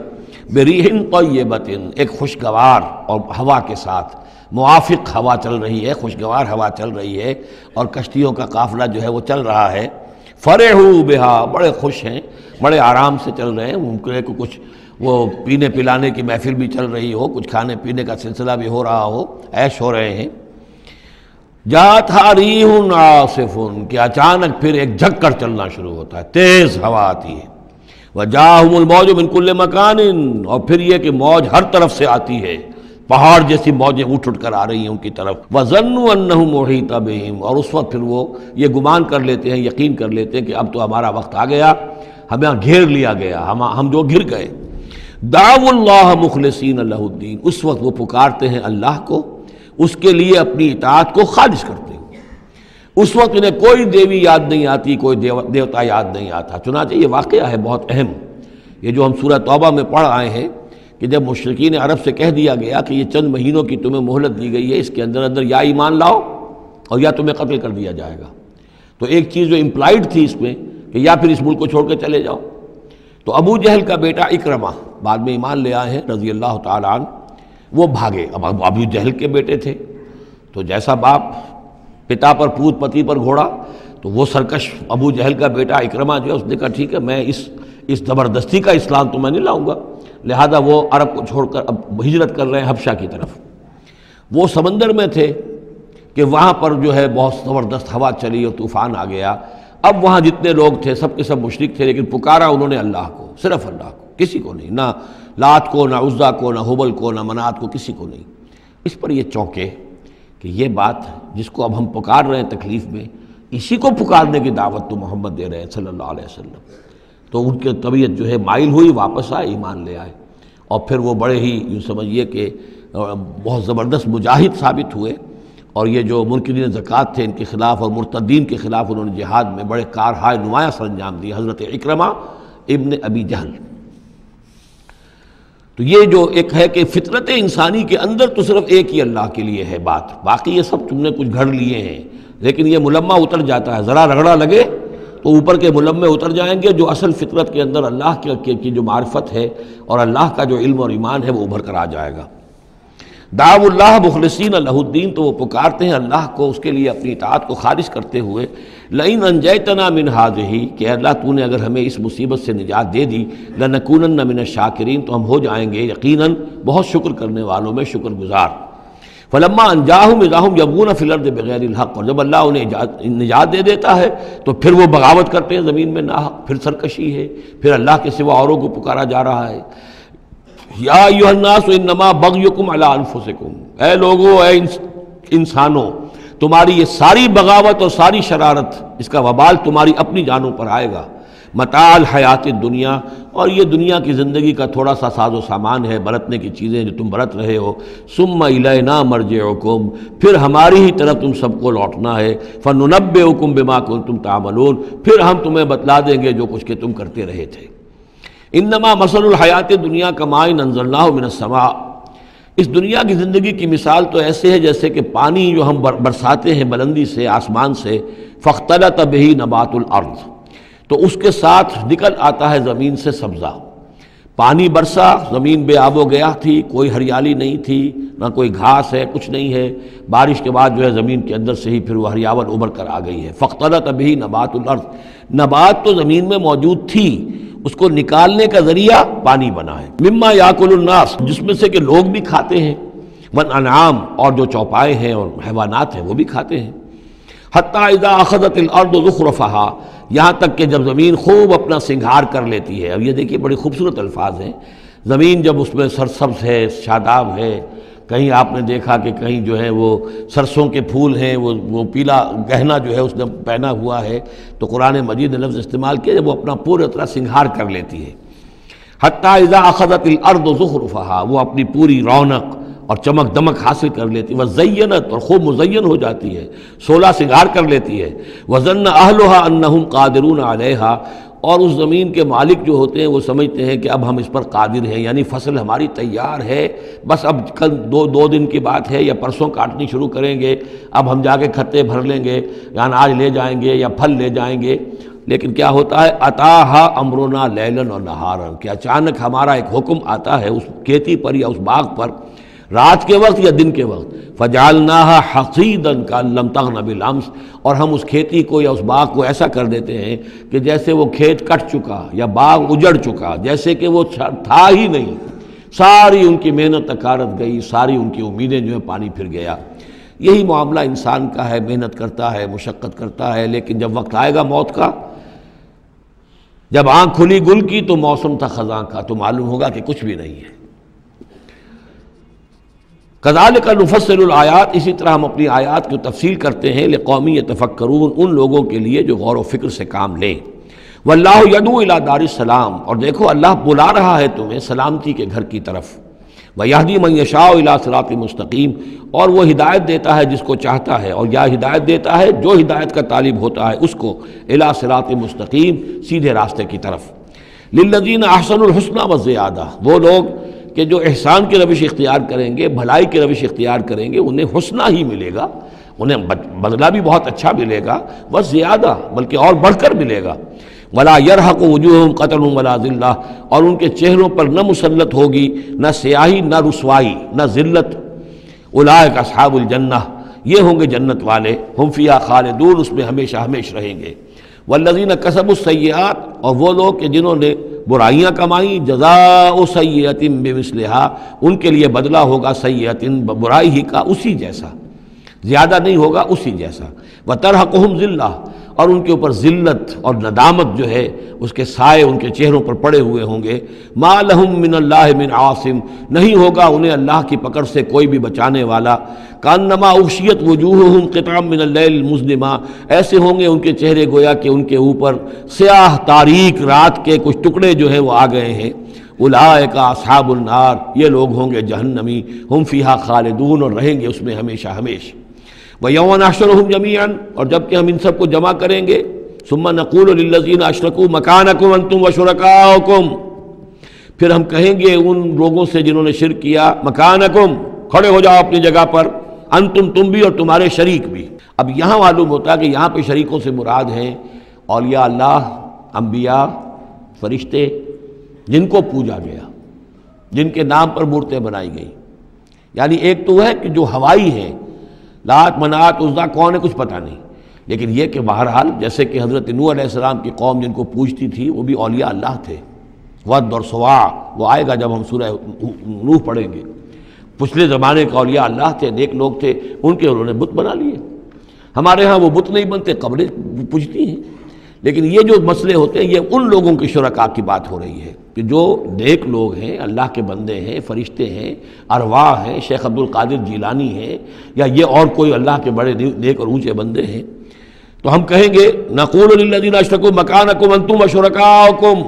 بریح طیبۃ، ایک خوشگوار اور ہوا کے ساتھ، موافق ہوا چل رہی ہے، خوشگوار ہوا چل رہی ہے، اور کشتیوں کا قافلہ جو ہے وہ چل رہا ہے۔ فرحوا بہا، بڑے خوش ہیں، بڑے آرام سے چل رہے ہیں، ممکن ہے کچھ وہ پینے پلانے کی محفل بھی چل رہی ہو، کچھ کھانے پینے کا سلسلہ بھی ہو رہا ہو، عیش ہو رہے ہیں۔ جاتھا ریح عاصف، کہ اچانک پھر ایک جھک کر چلنا شروع ہوتا ہے، تیز ہوا آتی ہے۔ وجاءہم الموج من کل مکان، اور پھر یہ کہ موج ہر طرف سے آتی ہے، پہاڑ جیسی موجیں اٹھ کر آ رہی ہیں ان کی طرف۔ وظنوا انہ محیط بہم، اور اس وقت پھر وہ یہ گمان کر لیتے ہیں، یقین کر لیتے ہیں کہ اب تو ہمارا وقت آ گیا، ہمیں گھیر لیا گیا، ہم جو گر گئے۔ دعوا اللہ مخلصین لہ الدین، اس وقت وہ پکارتے ہیں اللہ کو، اس کے لیے اپنی اطاعت کو خالص کرتے ہیں۔ اس وقت انہیں کوئی دیوی یاد نہیں آتی، کوئی دیوتا یاد نہیں آتا۔ چنانچہ یہ واقعہ ہے بہت اہم، یہ جو ہم سورہ توبہ میں پڑھ آئے ہیں کہ جب مشرکین عرب سے کہہ دیا گیا کہ یہ چند مہینوں کی تمہیں مہلت دی گئی ہے، اس کے اندر اندر یا ایمان لاؤ اور یا تمہیں قتل کر دیا جائے گا، تو ایک چیز جو امپلائڈ تھی اس میں کہ یا پھر اس ملک کو چھوڑ کے چلے جاؤ۔ تو ابو جہل کا بیٹا اکرمہ بعد میں ایمان لے آئے ہیں رضی اللہ تعالیٰ عنہ، وہ بھاگے۔ اب ابو جہل کے بیٹے تھے تو جیسا باپ پتا پر پوت پتی پر گھوڑا، تو وہ سرکش ابو جہل کا بیٹا اکرمہ جو ہے اس نے کہا ٹھیک ہے، میں اس زبردستی کا اسلام تو میں نہیں لاؤں گا، لہذا وہ عرب کو چھوڑ کر اب ہجرت کر رہے ہیں حبشہ کی طرف۔ وہ سمندر میں تھے کہ وہاں پر جو ہے بہت زبردست ہوا چلی اور طوفان آ گیا۔ اب وہاں جتنے لوگ تھے سب کے سب مشرک تھے، لیکن پکارا انہوں نے اللہ کو، صرف اللہ کو، کسی کو نہیں، نہ لات کو، نہ عزا کو، نہ حبل کو، نہ منات کو، کسی کو نہیں۔ اس پر یہ چونکے کہ یہ بات جس کو اب ہم پکار رہے ہیں تکلیف میں، اسی کو پکارنے کی دعوت تو محمد دے رہے ہیں صلی اللہ علیہ وسلم۔ تو ان کی طبیعت جو ہے مائل ہوئی، واپس آئے، ایمان لے آئے، اور پھر وہ بڑے ہی یوں سمجھیے کہ بہت زبردست مجاہد ثابت ہوئے، اور یہ جو منکرین زکوٰۃ تھے ان کے خلاف اور مرتدین کے خلاف انہوں نے جہاد میں بڑے کارہائے نمایاں سر انجام دی، حضرت اکرمہ ابن ابی جہل۔ تو یہ جو ایک ہے کہ فطرت انسانی کے اندر تو صرف ایک ہی اللہ کے لیے ہے بات، باقی یہ سب تم نے کچھ گھڑ لیے ہیں، لیکن یہ ملمہ اتر جاتا ہے، ذرا رگڑا لگے تو اوپر کے ملمے اتر جائیں گے، جو اصل فطرت کے اندر اللہ کی جو معرفت ہے اور اللہ کا جو علم اور ایمان ہے وہ ابھر کر آ جائے گا۔ دعوا اللہ مخلصین لہ الدین، تو وہ پکارتے ہیں اللہ کو اس کے لیے اپنی اطاعت کو خالص کرتے ہوئے، لئن انجیتنا من ہذہ، کہ اللہ تو نے اگر ہمیں اس مصیبت سے نجات دے دی، لنکونن من الشاکرین، تو ہم ہو جائیں گے یقیناً بہت شکر کرنے والوں میں شکر گزار۔ فلما انجاہم اذا ہم یبغون فی الارض بغیر الحق، اور جب اللہ انہیں نجات دے دیتا ہے تو پھر وہ بغاوت کرتے ہیں زمین میں ناحق، پھر سرکشی ہے، پھر اللہ کے سوا اوروں کو پکارا جا رہا ہے۔ یا ایھا الناس انما بغیکم علی انفسکم، اے لوگو، اے انسانوں، تمہاری یہ ساری بغاوت اور ساری شرارت، اس کا وبال تمہاری اپنی جانوں پر آئے گا۔ متاع الحیات الدنیا، اور یہ دنیا کی زندگی کا تھوڑا سا ساز و سامان ہے، برتنے کی چیزیں جو تم برت رہے ہو۔ ثم الینا مرجعکم، پھر ہماری ہی طرف تم سب کو لوٹنا ہے۔ فننبئکم بما کنتم تعملون، پھر ہم تمہیں بتلا دیں گے جو کچھ کہ تم کرتے رہے تھے۔ انما مثل الحیات دنیا کماء انزلناہ من السماء، اس دنیا کی زندگی کی مثال تو ایسے ہے جیسے کہ پانی جو ہم برساتے ہیں بلندی سے آسمان سے، فاختلط بہ نبات الارض، تو اس کے ساتھ نکل آتا ہے زمین سے سبزہ۔ پانی برسا، زمین بے آب و گیا تھی، کوئی ہریالی نہیں تھی، نہ کوئی گھاس ہے، کچھ نہیں ہے، بارش کے بعد جو ہے زمین کے اندر سے ہی پھر وہ ہریاول ابھر کر آ گئی ہے۔ فاختلط بہ نبات الارض، نبات تو زمین میں موجود تھی، اس کو نکالنے کا ذریعہ پانی بنا ہے۔ مما یاکل الناس، جس میں سے کہ لوگ بھی کھاتے ہیں، والانعام، اور جو چوپائے ہیں اور حیوانات ہیں وہ بھی کھاتے ہیں۔ حتی اذا اخذت الارض زخرفہا، یہاں تک کہ جب زمین خوب اپنا سنگھار کر لیتی ہے۔ اب یہ دیکھیے بڑی خوبصورت الفاظ ہیں، زمین جب اس میں سرسبز ہے، شاداب ہے، کہیں آپ نے دیکھا کہ کہیں جو ہے وہ سرسوں کے پھول ہیں، وہ پیلا گہنا جو ہے اس نے پہنا ہوا ہے، تو قرآن مجید نے لفظ استعمال کیا جب وہ اپنا پورے طرح سنگھار کر لیتی ہے۔ حتی اذا اخذت الارض زخرفہا، وہ اپنی پوری رونق اور چمک دمک حاصل کر لیتی ہے، وزینت، اور خوب مزین ہو جاتی ہے، سولہ سنگھار کر لیتی ہے۔ وظن اہلھا انہم قادرون علیہا، اور اس زمین کے مالک جو ہوتے ہیں وہ سمجھتے ہیں کہ اب ہم اس پر قادر ہیں، یعنی فصل ہماری تیار ہے، بس اب کل دو دن کی بات ہے یا پرسوں کاٹنی شروع کریں گے، اب ہم جا کے کھتے بھر لیں گے، یا اناج لے جائیں گے یا پھل لے جائیں گے۔ لیکن کیا ہوتا ہے، اتاہا امرنا لیلا و نہارا، کہ اچانک ہمارا ایک حکم آتا ہے اس کھیتی پر یا اس باغ پر، رات کے وقت یا دن کے وقت، فجعلناہا حصیدا کأن لم تغن بالامس، اور ہم اس کھیتی کو یا اس باغ کو ایسا کر دیتے ہیں کہ جیسے وہ کھیت کٹ چکا یا باغ اجڑ چکا، جیسے کہ وہ تھا ہی نہیں، ساری ان کی محنت اکارت گئی، ساری ان کی امیدیں جو ہیں پانی پھر گیا۔ یہی معاملہ انسان کا ہے، محنت کرتا ہے، مشقت کرتا ہے، لیکن جب وقت آئے گا موت کا، جب آنکھ کھلی گل کی تو موسم تھا خزاں کا، تو معلوم ہوگا کہ کچھ بھی نہیں ہے۔ کذالک نفصل الآیات، اسی طرح ہم اپنی آیات کی تفصیل کرتے ہیں، لقوم یتفکرون، ان لوگوں کے لیے جو غور و فکر سے کام لیں۔ واللہ یدعو الی دار السلام، اور دیکھو اللہ بلا رہا ہے تمہیں سلامتی کے گھر کی طرف۔ ویہدی من یشاء الی صراط مستقیم، اور وہ ہدایت دیتا ہے جس کو چاہتا ہے، اور یا ہدایت دیتا ہے جو ہدایت کا طالب ہوتا ہے اس کو، الی صراط مستقیم، سیدھے راستے کی طرف۔ للذین احسنوا الحسنی وزیادہ، وہ لوگ کہ جو احسان کی روش اختیار کریں گے، بھلائی کی روش اختیار کریں گے، انہیں حسنہ ہی ملے گا، انہیں بدلہ بھی بہت اچھا ملے گا، بس زیادہ بلکہ اور بڑھ کر ملے گا۔ ولا یرحق وجوہہم قتر ولا ذلہ، اور ان کے چہروں پر نہ مسلط ہوگی نہ سیاہی نہ رسوائی نہ ذلت۔ اولئک اصحاب الجنہ، یہ ہوں گے جنت والے، ہم فیہا خالدون، اس میں ہمیشہ ہمیشہ رہیں گے۔ والذین کسبوا السیئات، اور وہ لوگ کہ جنہوں نے برائیاں کمائیں، جزاء سیئۃ بمثلہا، ان کے لیے بدلہ ہوگا سیئۃ، برائی ہی کا اسی جیسا، زیادہ نہیں ہوگا، اسی جیسا۔ وترہقہم ذلہ، اور ان کے اوپر ذلت اور ندامت جو ہے اس کے سائے ان کے چہروں پر پڑے ہوئے ہوں گے۔ ما لہم من اللہ من عاصم، نہیں ہوگا انہیں اللہ کی پکڑ سے کوئی بھی بچانے والا۔ کانما اغشیت وجوہہم قطعا من اللیل المظلمہ، ایسے ہوں گے ان کے چہرے گویا کہ ان کے اوپر سیاہ تاریک رات کے کچھ ٹکڑے جو ہیں وہ آ گئے ہیں۔ اولئک اصحاب النار، یہ لوگ ہوں گے جہنمی، ہم فیہا خالدون، اور رہیں گے اس میں ہمیشہ ہمیشہ۔ وَيَوْمَ نَحْشُرُهُمْ جَمِيعًا، اور جب کہ ہم ان سب کو جمع کریں گے، ثُمَّ نَقُولُ لِلَّذِينَ أَشْرَكُوا مَكَانَكُمْ أَنْتُمْ وَشُرَكَاؤُكُمْ، پھر ہم کہیں گے ان لوگوں سے جنہوں نے شرک کیا، مکانکم، کھڑے ہو جاؤ اپنی جگہ پر، انتم، تم بھی اور تمہارے شریک بھی۔ اب یہاں معلوم ہوتا ہے کہ یہاں پہ شریکوں سے مراد ہیں اولیاء اللہ، انبیاء، فرشتے، جن کو پوجا گیا، جن کے نام پر مورتیں بنائی گئی۔ یعنی ایک تو ہے کہ جو ہوائی ہے، لات، منات، عزا کون ہے کچھ پتہ نہیں، لیکن یہ کہ بہرحال جیسے کہ حضرت نوح علیہ السلام کی قوم جن کو پوجتی تھی وہ بھی اولیاء اللہ تھے۔ ود اور سواع وہ آئے گا جب ہم سورہ نوح پڑھیں گے۔ پچھلے زمانے کے اولیاء اللہ تھے، نیک لوگ تھے، ان کے انہوں نے بت بنا لیے۔ ہمارے ہاں وہ بت نہیں بنتے، قبریں پوجتی ہیں۔ لیکن یہ جو مسئلے ہوتے ہیں یہ ان لوگوں کے شرکاء کی بات ہو رہی ہے کہ جو نیک لوگ ہیں، اللہ کے بندے ہیں، فرشتے ہیں، ارواح ہیں، شیخ عبد القادر جیلانی ہیں، یا یہ اور کوئی اللہ کے بڑے نیک اور اونچے بندے ہیں، تو ہم کہیں گے نقول للذین اشرکوا مکانکم انتم وشرکاؤکم۔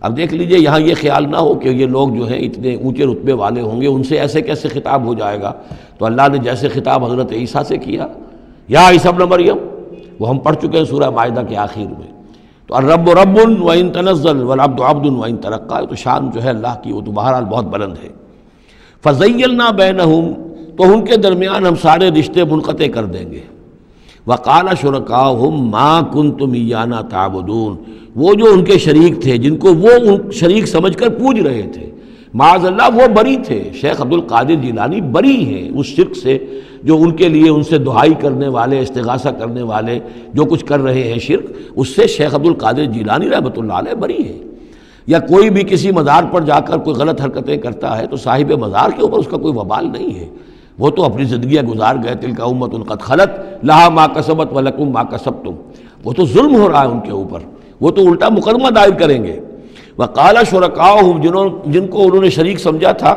اب دیکھ لیجئے یہاں یہ خیال نہ ہو کہ یہ لوگ جو ہیں اتنے اونچے رتبے والے ہوں گے، ان سے ایسے کیسے خطاب ہو جائے گا؟ تو اللہ نے جیسے خطاب حضرت عیسیٰ سے کیا، یا عیسیٰ ابن مریم، وہ ہم پڑھ چکے ہیں سورہ مائدہ کے آخر میں۔ تو الرب رب وان تنزل والعبد عبد وان ترقى، تو شان جو ہے اللہ کی وہ تو بہرحال بہت بلند ہے۔ فزیلنا بینہم، تو ان کے درمیان ہم سارے رشتے منقطع کر دیں گے۔ وقال شرکاؤہم ما کنتم ایانا تعبدون، وہ جو ان کے شریک تھے جن کو وہ ان شریک سمجھ کر پوج رہے تھے، معاذ اللہ وہ بری تھے۔ شیخ عبد القادر جیلانی بری ہیں اس شرک سے جو ان کے لیے ان سے دعائی کرنے والے، استغاثہ کرنے والے جو کچھ کر رہے ہیں شرک، اس سے شیخ عبد القادر جیلانی رحمۃ اللہ علیہ بری ہے۔ یا کوئی بھی کسی مزار پر جا کر کوئی غلط حرکتیں کرتا ہے تو صاحب مزار کے اوپر اس کا کوئی وبال نہیں ہے، وہ تو اپنی زندگیاں گزار گئے، تلک امۃ قد خلت لہا ما کسبت ولکم ما کسبتم، وہ تو ظلم ہو رہا ہے ان کے اوپر، وہ تو الٹا مقدمہ دائر کریں گے۔ وقال شرکاؤہم، جن کو انہوں نے شریک سمجھا تھا،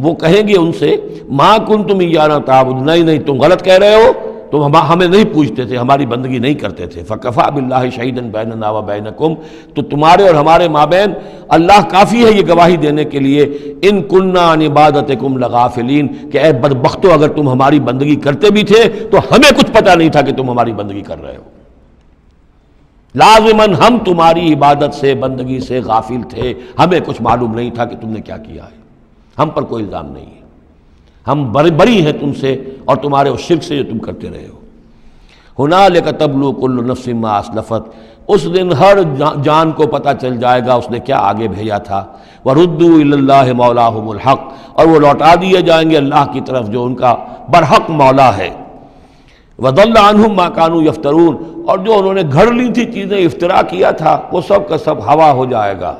وہ کہیں گے ان سے ما کنتم ایانا تعبدون، نہیں تم غلط کہہ رہے ہو، تم ہمیں نہیں پوچھتے تھے، ہماری بندگی نہیں کرتے تھے۔ فکفیٰ باللہ شہیدا بیننا وبینکم، تو تمہارے اور ہمارے مابین اللہ کافی ہے یہ گواہی دینے کے لیے، ان کننا عن عبادتکم لغافلین، کہ اے بدبختو اگر تم ہماری بندگی کرتے بھی تھے تو ہمیں کچھ پتہ نہیں تھا کہ تم ہماری بندگی کر رہے ہو، لازماً ہم تمہاری عبادت سے، بندگی سے غافل تھے، ہمیں کچھ معلوم نہیں تھا کہ تم نے کیا کیا ہے، ہم پر کوئی الزام نہیں ہے، ہم بری ہیں تم سے اور تمہارے اس شرک سے جو تم کرتے رہے ہو۔ ہنالک تبلو کل نفس ما اسلفت، اس دن ہر جان کو پتہ چل جائے گا اس نے کیا آگے بھیجا تھا۔ وردوا الی اللہ مولاہم الحق، اور وہ لوٹا دیے جائیں گے اللہ کی طرف جو ان کا برحق مولا ہے۔ وضل عنہم ما کانوا یفترون، اور جو انہوں نے گھڑ لی تھی چیزیں، افترا کیا تھا، وہ سب کا سب ہوا ہو جائے گا،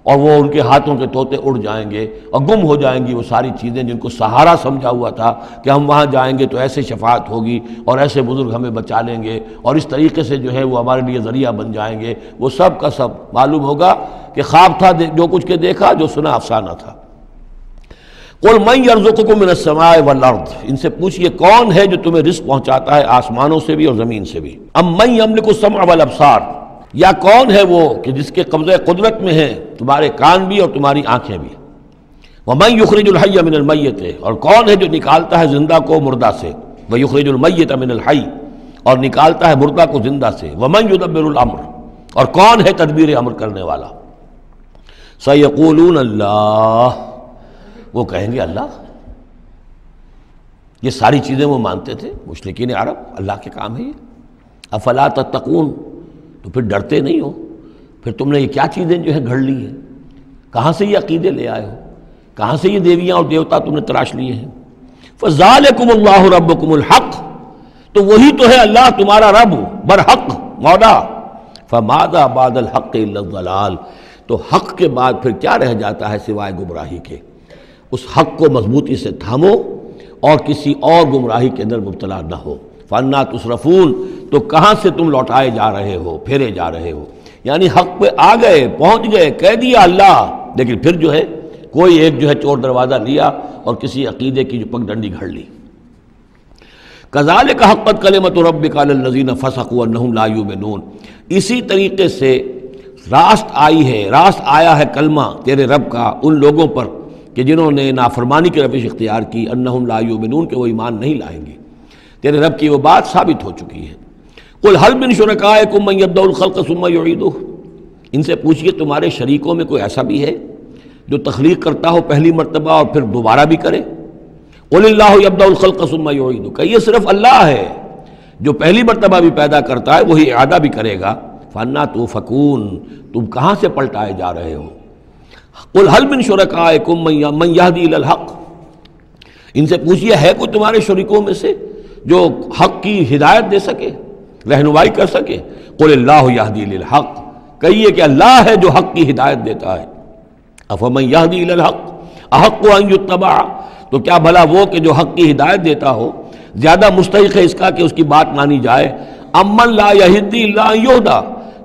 اور وہ ان کے ہاتھوں کے طوطے اڑ جائیں گے اور گم ہو جائیں گی وہ ساری چیزیں جن کو سہارا سمجھا ہوا تھا کہ ہم وہاں جائیں گے تو ایسے شفاعت ہوگی اور ایسے بزرگ ہمیں بچا لیں گے اور اس طریقے سے جو ہے وہ ہمارے لیے ذریعہ بن جائیں گے، وہ سب کا سب معلوم ہوگا کہ خواب تھا، جو کچھ کے دیکھا، جو سنا افسانہ تھا۔ قل من یرزقکم من السماء والارض، ان سے پوچھئے کون ہے جو تمہیں رزق پہنچاتا ہے آسمانوں سے بھی اور زمین سے بھی۔ ام من یملک السمع والابصار، یا کون ہے وہ کہ جس کے قبضہ قدرت میں ہیں تمہارے کان بھی اور تمہاری آنکھیں بھی۔ ومن یخرج الحی من المیت، اور کون ہے جو نکالتا ہے زندہ کو مردہ سے۔ ویخرج المیت من الحی، اور نکالتا ہے مردہ کو زندہ سے۔ ومن یدبر الامر، اور کون ہے تدبیر امر کرنے والا۔ سیقولون اللہ، وہ کہیں گے اللہ۔ یہ ساری چیزیں وہ مانتے تھے مشرکین عرب، اللہ کے کام ہے یہ۔ افلا تتقون، تو پھر ڈرتے نہیں ہو، پھر تم نے یہ کیا چیزیں جو ہے گھڑ لی ہیں، کہاں سے یہ عقیدے لے آئے ہو، کہاں سے یہ دیویاں اور دیوتا تم نے تراش لیے ہیں۔ فذالکم اللہ ربکم الحق، تو وہی تو ہے اللہ تمہارا رب برحق مولا۔ فماذا بعد الحق الا الضلال، تو حق کے بعد پھر کیا رہ جاتا ہے سوائے گمراہی کے۔ اس حق کو مضبوطی سے تھامو اور کسی اور گمراہی کے اندر مبتلا نہ ہو۔ فَأَنَّىٰ تُصْرَفُونَ، تو کہاں سے تم لوٹائے جا رہے ہو، پھیرے جا رہے ہو، یعنی حق پہ آ گئے، پہنچ گئے، کہہ دیا اللہ، لیکن پھر جو ہے کوئی ایک جو ہے چور دروازہ لیا اور کسی عقیدے کی جو پگ ڈنڈی گھڑ لی۔ كَذَلِكَ حَقَّتْ كَلِمَةُ رَبِّكَ عَلَى الَّذِينَ فَسَقُوا أَنَّهُمْ لَا يُؤْمِنُونَ، اسی طریقے سے راست آئی ہے، راست آیا ہے کلمہ تیرے رب کا ان لوگوں پر کہ جنہوں نے نافرمانی کی روش اختیار کی، انہم لا یؤمنون، کہ وہ ایمان نہیں لائیں گے۔ تیرے رب کی وہ بات ثابت ہو چکی ہے۔ قل هل من شرکائکم من یبدأ الخلق ثم یعیدہ، ان سے پوچھئے تمہارے شریکوں میں کوئی ایسا بھی ہے جو تخلیق کرتا ہو پہلی مرتبہ اور پھر دوبارہ بھی کرے؟ قل اللہ یبدأ الخلق ثم یعیدہ، کہ یہ صرف اللہ ہے جو پہلی مرتبہ بھی پیدا کرتا ہے وہی اعادہ بھی کرے گا۔ فانا توفکون، تم کہاں سے پلٹائے جا رہے ہو؟ قل هل من شرکائکم من یہدی الی الحق، ان سے پوچھئے ہے کوئی تمہارے شریکوں میں سے جو حق کی ہدایت دے سکے، رہنمائی کر سکے؟ قل اللہ یہدی للحق، کہیے کہ اللہ ہے جو حق کی ہدایت دیتا ہے۔ افمن یہدی الی الحق احق ان یتبع، تو کیا بھلا وہ کہ جو حق کی ہدایت دیتا ہو زیادہ مستحق ہے اس کا کہ اس کی بات مانی جائے؟ امن لا یہدی الا ان یہدی،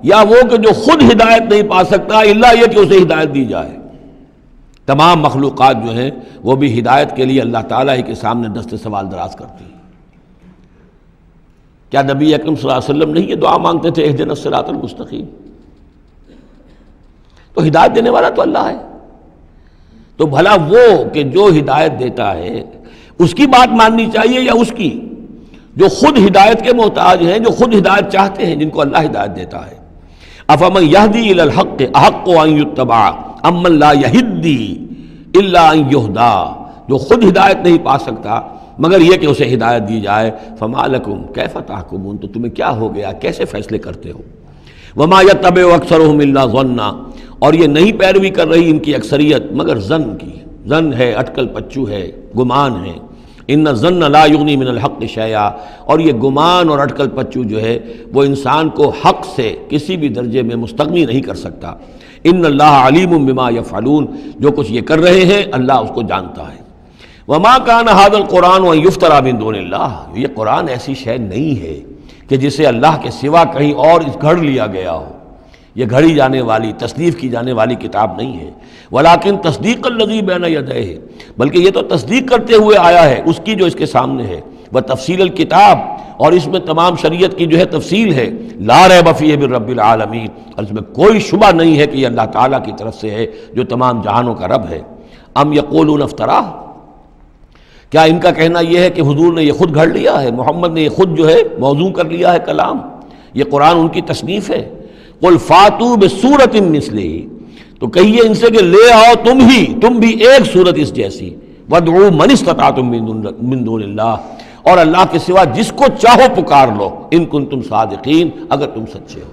یا وہ کہ جو خود ہدایت نہیں پا سکتا الا یہ کہ اسے ہدایت دی جائے۔ تمام مخلوقات جو ہیں وہ بھی ہدایت کے لیے اللہ تعالیٰ ہی کے سامنے دست سوال دراز کرتی ہیں۔ کیا نبی اکرم صلی اللہ علیہ وسلم نہیں یہ دعا مانگتے تھے اہدنا الصراط المستقیم؟ تو ہدایت دینے والا تو اللہ ہے، تو بھلا وہ کہ جو ہدایت دیتا ہے اس کی بات ماننی چاہیے یا اس کی جو خود ہدایت کے محتاج ہیں، جو خود ہدایت چاہتے ہیں، جن کو اللہ ہدایت دیتا ہے؟ افمن یہدی الی الحق احق ان یتبع امن لا یہدی الا ان یہدی، جو خود ہدایت نہیں پا سکتا مگر یہ کہ اسے ہدایت دی جائے۔ فما لکم کیف تحکمون، تو تمہیں کیا ہو گیا، کیسے فیصلے کرتے ہو؟ وما یتبع اکثرهم الا ظنا، اور یہ نہیں پیروی کر رہی ان کی اکثریت مگر ظن کی، ظن ہے، اٹکل پچو ہے، گمان ہے۔ ان الظن لا یغنی من الحق شیئا، اور یہ گمان اور اٹکل پچو جو ہے وہ انسان کو حق سے کسی بھی درجے میں مستغنی نہیں کر سکتا۔ ان اللہ علیم بما یفعلون، جو کچھ یہ کر رہے ہیں اللہ اس کو جانتا ہے۔ وما کان ھذا القرآن ان یفترى من دون اللہ، یہ قرآن ایسی شے نہیں ہے کہ جسے اللہ کے سوا کہیں اور گھڑ لیا گیا ہو، یہ گھڑی جانے والی، تصنیف کی جانے والی کتاب نہیں ہے۔ ولیکن تصدیق الذی بین یدیہ، بلکہ یہ تو تصدیق کرتے ہوئے آیا ہے اس کی جو اس کے سامنے ہے، وتفصیل الکتاب، اور اس میں تمام شریعت کی جو ہے تفصیل ہے۔ لا ریب فیہ من رب العالمین، اور اس میں کوئی شبہ نہیں ہے کہ یہ اللہ تعالیٰ کی طرف سے ہے جو تمام جہانوں کا رب ہے۔ ام یقولون افتراہ، کیا ان کا کہنا یہ ہے کہ حضور نے یہ خود گھڑ لیا ہے، محمد نے یہ خود جو ہے موضوع کر لیا ہے کلام، یہ قرآن ان کی تصنیف ہے؟ قل فاتوا بسورۃ مثلہ، تو کہیے ان سے کہ لے آؤ تم بھی ایک صورت اس جیسی، وادعوا من استطعتم من دون اللہ، اور اللہ کے سوا جس کو چاہو پکار لو، ان کنتم صادقین، اگر تم سچے ہو۔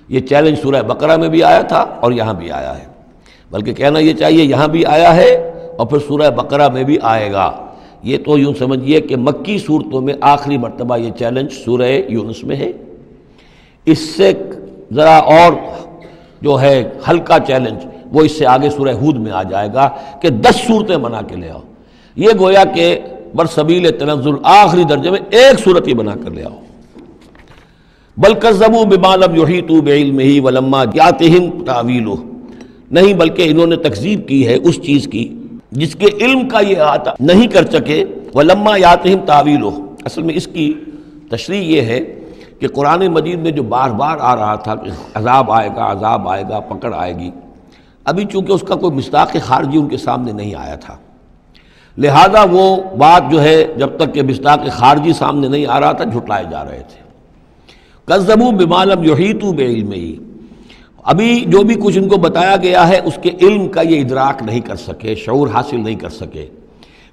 یہ چیلنج سورہ بقرہ میں بھی آیا تھا اور یہاں بھی آیا ہے، بلکہ کہنا یہ چاہیے یہاں بھی آیا ہے اور پھر سورہ بقرہ میں بھی آئے گا۔ یہ تو یوں سمجھیے کہ مکی صورتوں میں آخری مرتبہ یہ چیلنج سورہ یونس میں ہے، اس سے ذرا اور جو ہے ہلکا چیلنج وہ اس سے آگے سورہ ہود میں آ جائے گا کہ 10 صورتیں بنا کے لے آؤ۔ یہ گویا کہ برسبیل تنزل آخری درجے میں ایک صورت ہی بنا کر لے آؤ۔ بل کذبوا بما لم یحیطوا بعلمہ ولما یاتہم تاویلہ، نہیں بلکہ انہوں نے تکذیب کی ہے اس چیز کی جس کے علم کا یہ احاطہ نہیں کر سکے، ولما یاتہم تاویلہ، اصل میں اس کی تشریح یہ ہے کہ قرآن مجید میں جو بار بار آ رہا تھا کہ عذاب آئے گا، پکڑ آئے گی، ابھی چونکہ اس کا کوئی مصداق خارجی ان کے سامنے نہیں آیا تھا، لہذا وہ بات جو ہے جب تک کہ مصداق خارجی سامنے نہیں آ رہا تھا جھٹلائے جا رہے تھے۔ کذبوا بما لم یحیطوا بعلمہ، ابھی جو بھی کچھ ان کو بتایا گیا ہے اس کے علم کا یہ ادراک نہیں کر سکے، شعور حاصل نہیں کر سکے۔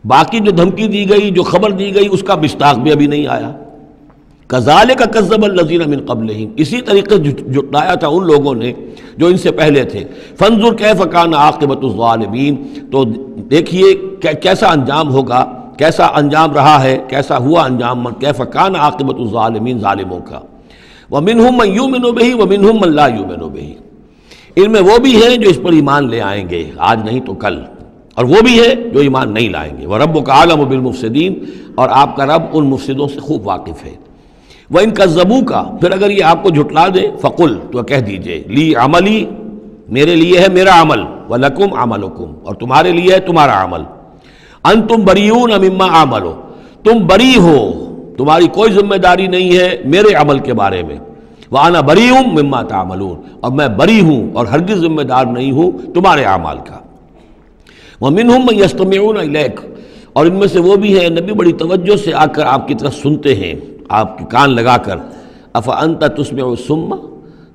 باقی جو دھمکی دی گئی، جو خبر دی گئی، اس کا مصداق بھی ابھی نہیں آیا۔ کذالک کذب الذین من قبلہم، اسی طریقے جھٹلایا تھا ان لوگوں نے جو ان سے پہلے تھے۔ فانظر کیف کان عاقبۃ الظالمین، تو دیکھیے کیسا انجام ہوگا، کیسا انجام رہا ہے، کیسا ہوا انجام، کیف کان عاقبۃ الظالمین، ظالموں کا۔ ومنہم من یؤمن بہ ومنہم من لا یؤمن بہ، ان میں وہ بھی ہیں جو اس پر ایمان لے آئیں گے آج نہیں تو کل، اور وہ بھی ہے جو ایمان نہیں لائیں گے۔ وَرَبُّكَ أَعْلَمُ بِالْمُفْسِدِينَ، اور آپ کا رب ان مفسدوں سے خوب واقف ہے۔ وَإِن كَذَّبُوكَ، پھر اگر یہ آپ کو جھٹلا دے، فَقُلْ، تو کہہ دیجئے، لِي عَمَلِي، میرے لیے ہے میرا عمل، وَلَكُمْ عَمَلُكُمْ، اور تمہارے لیے ہے تمہارا عمل۔ أَنْتُمْ بَرِيئُونَ مِمَّا أَعْمَلُ، تم بری ہو، تمہاری کوئی ذمہ داری نہیں ہے میرے عمل کے بارے میں۔ وَأَنَا بَرِيءٌ مِّمَّا تَعْمَلُونَ، اور میں بری ہوں اور ہرگز ذمہ دار نہیں ہوں تمہارے اعمال کا۔ وَمِنْهُمْ مَن يَسْتَمِعُونَ إِلَيْكَ، اور ان میں سے وہ بھی ہیں نبی بڑی توجہ سے آ کر آپ کی طرف سنتے ہیں، آپ کے کان لگا کر۔ أَفَأَنْتَ تُسْمِعُ الصُّمَّ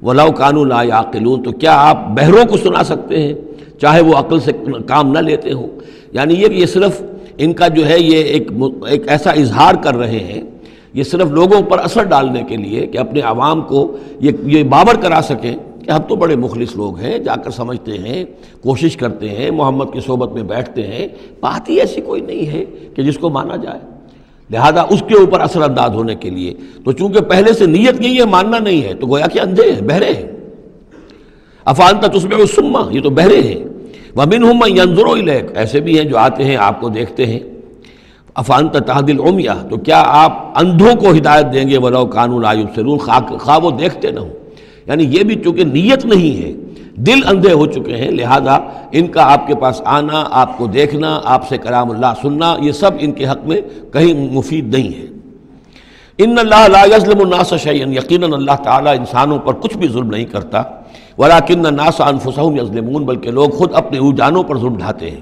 وَلَوْ كَانُوا لَا يَعْقِلُونَ، تو کیا آپ بہروں کو سنا سکتے ہیں چاہے وہ عقل سے کام نہ لیتے ہوں. یعنی یہ صرف ان کا جو ہے یہ ایک ایسا اظہار کر رہے ہیں، یہ صرف لوگوں پر اثر ڈالنے کے لیے کہ اپنے عوام کو یہ باور کرا سکیں کہ ہم تو بڑے مخلص لوگ ہیں، جا کر سمجھتے ہیں، کوشش کرتے ہیں، محمد کی صحبت میں بیٹھتے ہیں، بات ہی ایسی کوئی نہیں ہے کہ جس کو مانا جائے. لہذا اس کے اوپر اثر انداز ہونے کے لیے تو چونکہ پہلے سے نیت کی ہے ماننا نہیں ہے تو گویا کہ اندھے ہیں، بہرے ہیں. افانت تسمع الصم، یہ تو بہرے ہیں. ومنہم من ینظر الیک، ایسے بھی ہیں جو آتے ہیں آپ کو دیکھتے ہیں. افانت تہدی العمیہ، تو کیا آپ اندھوں کو ہدایت دیں گے ولو کانوا لا یبصرون، خواہ وہ دیکھتے نہ ہوں. یعنی یہ بھی چونکہ نیت نہیں ہے، دل اندھے ہو چکے ہیں، لہذا ان کا آپ کے پاس آنا، آپ کو دیکھنا، آپ سے کلام اللہ سننا، یہ سب ان کے حق میں کہیں مفید نہیں ہے. ان اللہ لا یظلم الناس شیئا، یقیناً اللہ تعالیٰ انسانوں پر کچھ بھی ظلم نہیں کرتا. ولکن الناس انفسهم یظلمون، بلکہ لوگ خود اپنے جانوں پر ظلم ڈھاتے ہیں.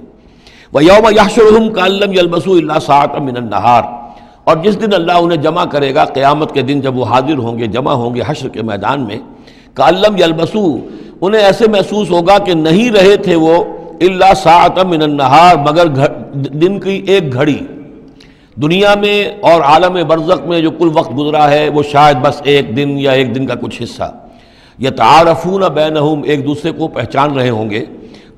ویوم یحشرهم کأن لم یلبثوا الا ساعة من النہار، اور جس دن اللہ انہیں جمع کرے گا، قیامت کے دن جب وہ حاضر ہوں گے، جمع ہوں گے حشر کے میدان میں، کأن لم یلبثوا، انہیں ایسے محسوس ہوگا کہ نہیں رہے تھے وہ الا ساعة من النہار، مگر دن کی ایک گھڑی. دنیا میں اور عالم برزخ میں جو کل وقت گزرا ہے وہ شاید بس ایک دن یا ایک دن کا کچھ حصہ. یتعارفون بینہم، ایک دوسرے کو پہچان رہے ہوں گے.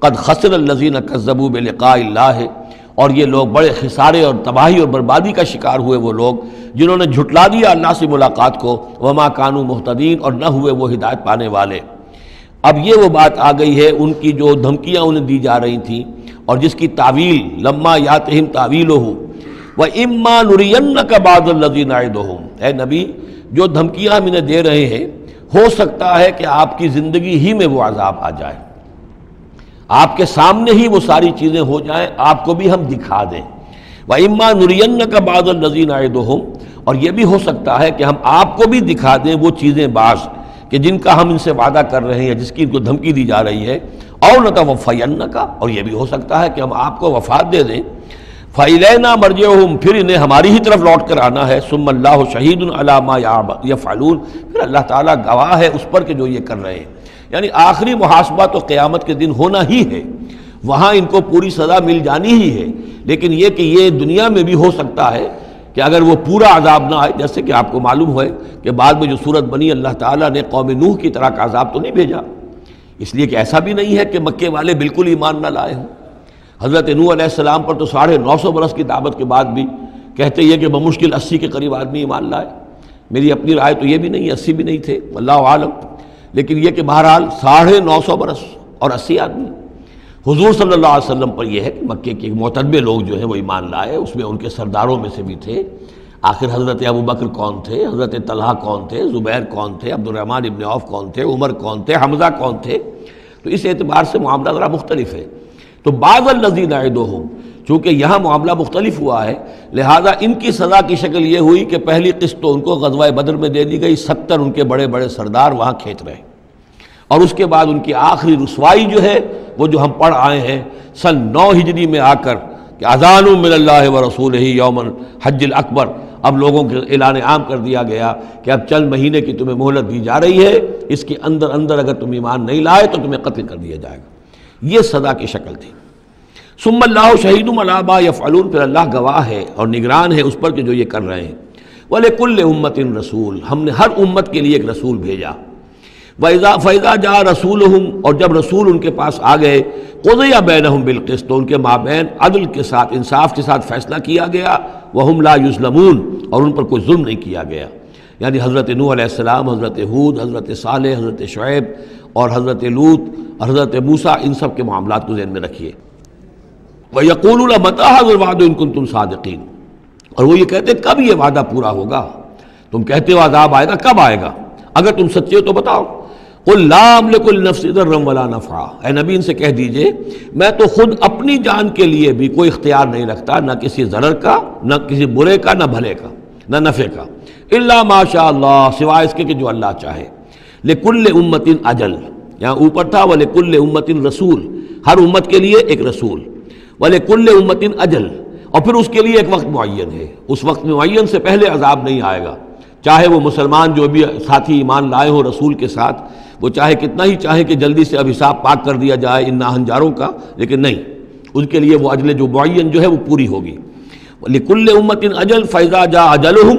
قد خسر الذین کذبوا بلقاء اللہ، اور یہ لوگ بڑے خسارے اور تباہی اور بربادی کا شکار ہوئے وہ لوگ جنہوں نے جھٹلا دیا اللہ سے ملاقات کو. وما کانوا مہتدین، اور نہ ہوئے وہ ہدایت پانے والے. اب یہ وہ بات آ گئی ہے ان کی جو دھمکیاں انہیں دی جا رہی تھیں اور جس کی تعویل لما یاتہم تعویلہ وَإِمَّا نُرِيَنَّكَ بَعْضَ الَّذِي نَعِدُهُمْ، اے نبی جو دھمکیاں ہم انہیں دے رہے ہیں ہو سکتا ہے کہ آپ کی زندگی ہی میں وہ عذاب آ جائے، آپ کے سامنے ہی وہ ساری چیزیں ہو جائیں، آپ کو بھی ہم دکھا دیں. وَإِمَّا نُرِيَنَّكَ بَعْضَ الَّذِي نَعِدُهُمْ، اور یہ بھی ہو سکتا ہے کہ ہم آپ کو بھی دکھا دیں وہ چیزیں بعض کہ جن کا ہم ان سے وعدہ کر رہے ہیں، جس کی ان کو دھمکی دی جا رہی ہے. اور نَتَوَفَّيَنَّكَ، اور یہ بھی ہو سکتا ہے کہ ہم آپ کو وفات دے دیں. فَإِلَيْنَا مَرْجِعُهُمْ، پھر انہیں ہماری ہی طرف لوٹ کر آنا ہے. ثُمَّ اللَّهُ شَهِيدٌ عَلَى مَا يَفْعَلُونَ، پھر اللہ تعالیٰ گواہ ہے اس پر کہ جو یہ کر رہے ہیں. یعنی آخری محاسبہ تو قیامت کے دن ہونا ہی ہے، وہاں ان کو پوری سزا مل جانی ہی ہے. لیکن یہ کہ یہ دنیا میں بھی ہو سکتا ہے کہ اگر وہ پورا عذاب نہ آئے، جیسے کہ آپ کو معلوم ہے کہ بعد میں جو صورت بنی، اللہ تعالیٰ نے قوم نوح کی طرح کا عذاب تو نہیں بھیجا، اس لیے کہ ایسا بھی نہیں ہے کہ مکے والے بالکل ایمان نہ لائے ہوں. حضرت نوح علیہ السلام پر تو 950 برس کی دعوت کے بعد بھی کہتے یہ کہ بمشکل 80 کے قریب آدمی ایمان لائے. میری اپنی رائے تو یہ بھی نہیں، 80 بھی نہیں تھے، اللہ عالم. لیکن یہ کہ بہرحال 950 برس اور 80 آدمی. حضور صلی اللہ علیہ وسلم پر یہ ہے کہ مکے کے معتدبر لوگ جو ہیں وہ ایمان لائے، اس میں ان کے سرداروں میں سے بھی تھے. آخر حضرت ابو بکر کون تھے، حضرت طلحہ کون تھے، زبیر کون تھے، عبد الرحمن ابن عوف کون تھے، عمر کون تھے، حمزہ کون تھے. تو اس اعتبار سے معاملہ ذرا مختلف ہے. تو بعض الذین نعدہم، چونکہ یہاں معاملہ مختلف ہوا ہے لہذا ان کی سزا کی شکل یہ ہوئی کہ پہلی قسط تو ان کو غزوہ بدر میں دے دی گئی، 70 ان کے بڑے بڑے سردار وہاں کھینچ رہے، اور اس کے بعد ان کی آخری رسوائی جو ہے وہ جو ہم پڑھ آئے ہیں سن 9 ہجری میں آ کر کہ اذان من اللہ ورسولہ یوم الحج الاکبر، اب لوگوں کے اعلان عام کر دیا گیا کہ اب چند مہینے کی تمہیں مہلت دی جا رہی ہے، اس کے اندر اگر تم ایمان نہیں لائے تو تمہیں قتل کر دیا جائے گا. یہ سزا کی شکل تھی. ثم اللہ شہید علی ما یفعلون، پھر اللہ گواہ ہے اور نگران ہے اس پر کہ جو یہ کر رہے ہیں. وَلِكُلِّ أُمَّةٍ رسول، ہم نے ہر امت کے لیے ایک رسول بھیجا. فَإِذَا جَاءَ رَسُولُهُمْ، اور جب رسول ان کے پاس آ گئے، قُضِيَ بَيْنَهُمْ بِالْقِسْطِ، تو ان کے مابین عدل کے ساتھ، انصاف کے ساتھ فیصلہ کیا گیا. وَهُمْ لَا يُظْلَمُونَ، اور ان پر کوئی ظلم نہیں کیا گیا. یعنی حضرت نوح علیہ السلام، حضرت ہود، حضرت صالح، حضرت شعیب اور حضرت لوط، حضرت موسیٰ، ان سب کے معاملات کو ذہن میں رکھیے. وَيَقُولُونَ مَتَىٰ هَٰذَا الْوَعْدُ إِن كُنتُمْ صَادِقِينَ، اور وہ یہ کہتے کب یہ وعدہ پورا ہوگا، تم کہتے ہو عذاب آئے گا، کب آئے گا، اگر تم سچے ہو تو بتاؤ. قُل لَا أَمْلِكُ لِنَفْسِي ضَرًّا وَلَا نَفْعًا، اے نبی ان سے کہہ دیجئے میں تو خود اپنی جان کے لیے بھی کوئی اختیار نہیں رکھتا، نہ کسی ضرر کا، نہ کسی برے کا، نہ بھلے کا، نہ نفع کا. إِلَّا مَا شَاءَ اللَّهُ، سوائے اس کے کہ جو اللہ چاہے. لِكُلِّ أُمَّةٍ أَجَلٌ، یہاں اوپر تھا وَلِكُلِّ أُمَّةٍ رسول، ہر امت کے لیے ایک رسول. وَلِكُلِّ أُمَّةٍ أَجَلٌ، اور پھر اس کے لیے ایک وقت معین ہے، اس وقت معین سے پہلے عذاب نہیں آئے گا. چاہے وہ مسلمان جو بھی ساتھی ایمان لائے ہوں رسول کے ساتھ، وہ چاہے کتنا ہی چاہے کہ جلدی سے اب حساب پاک کر دیا جائے ان ناہنجاروں کا، لیکن نہیں، ان کے لیے وہ اجل جو معین جو ہے وہ پوری ہوگی۔ لِكُلِّ أُمَّةٍ أَجَلٌ فَإِذَا جَاءَ أَجَلُهُمْ،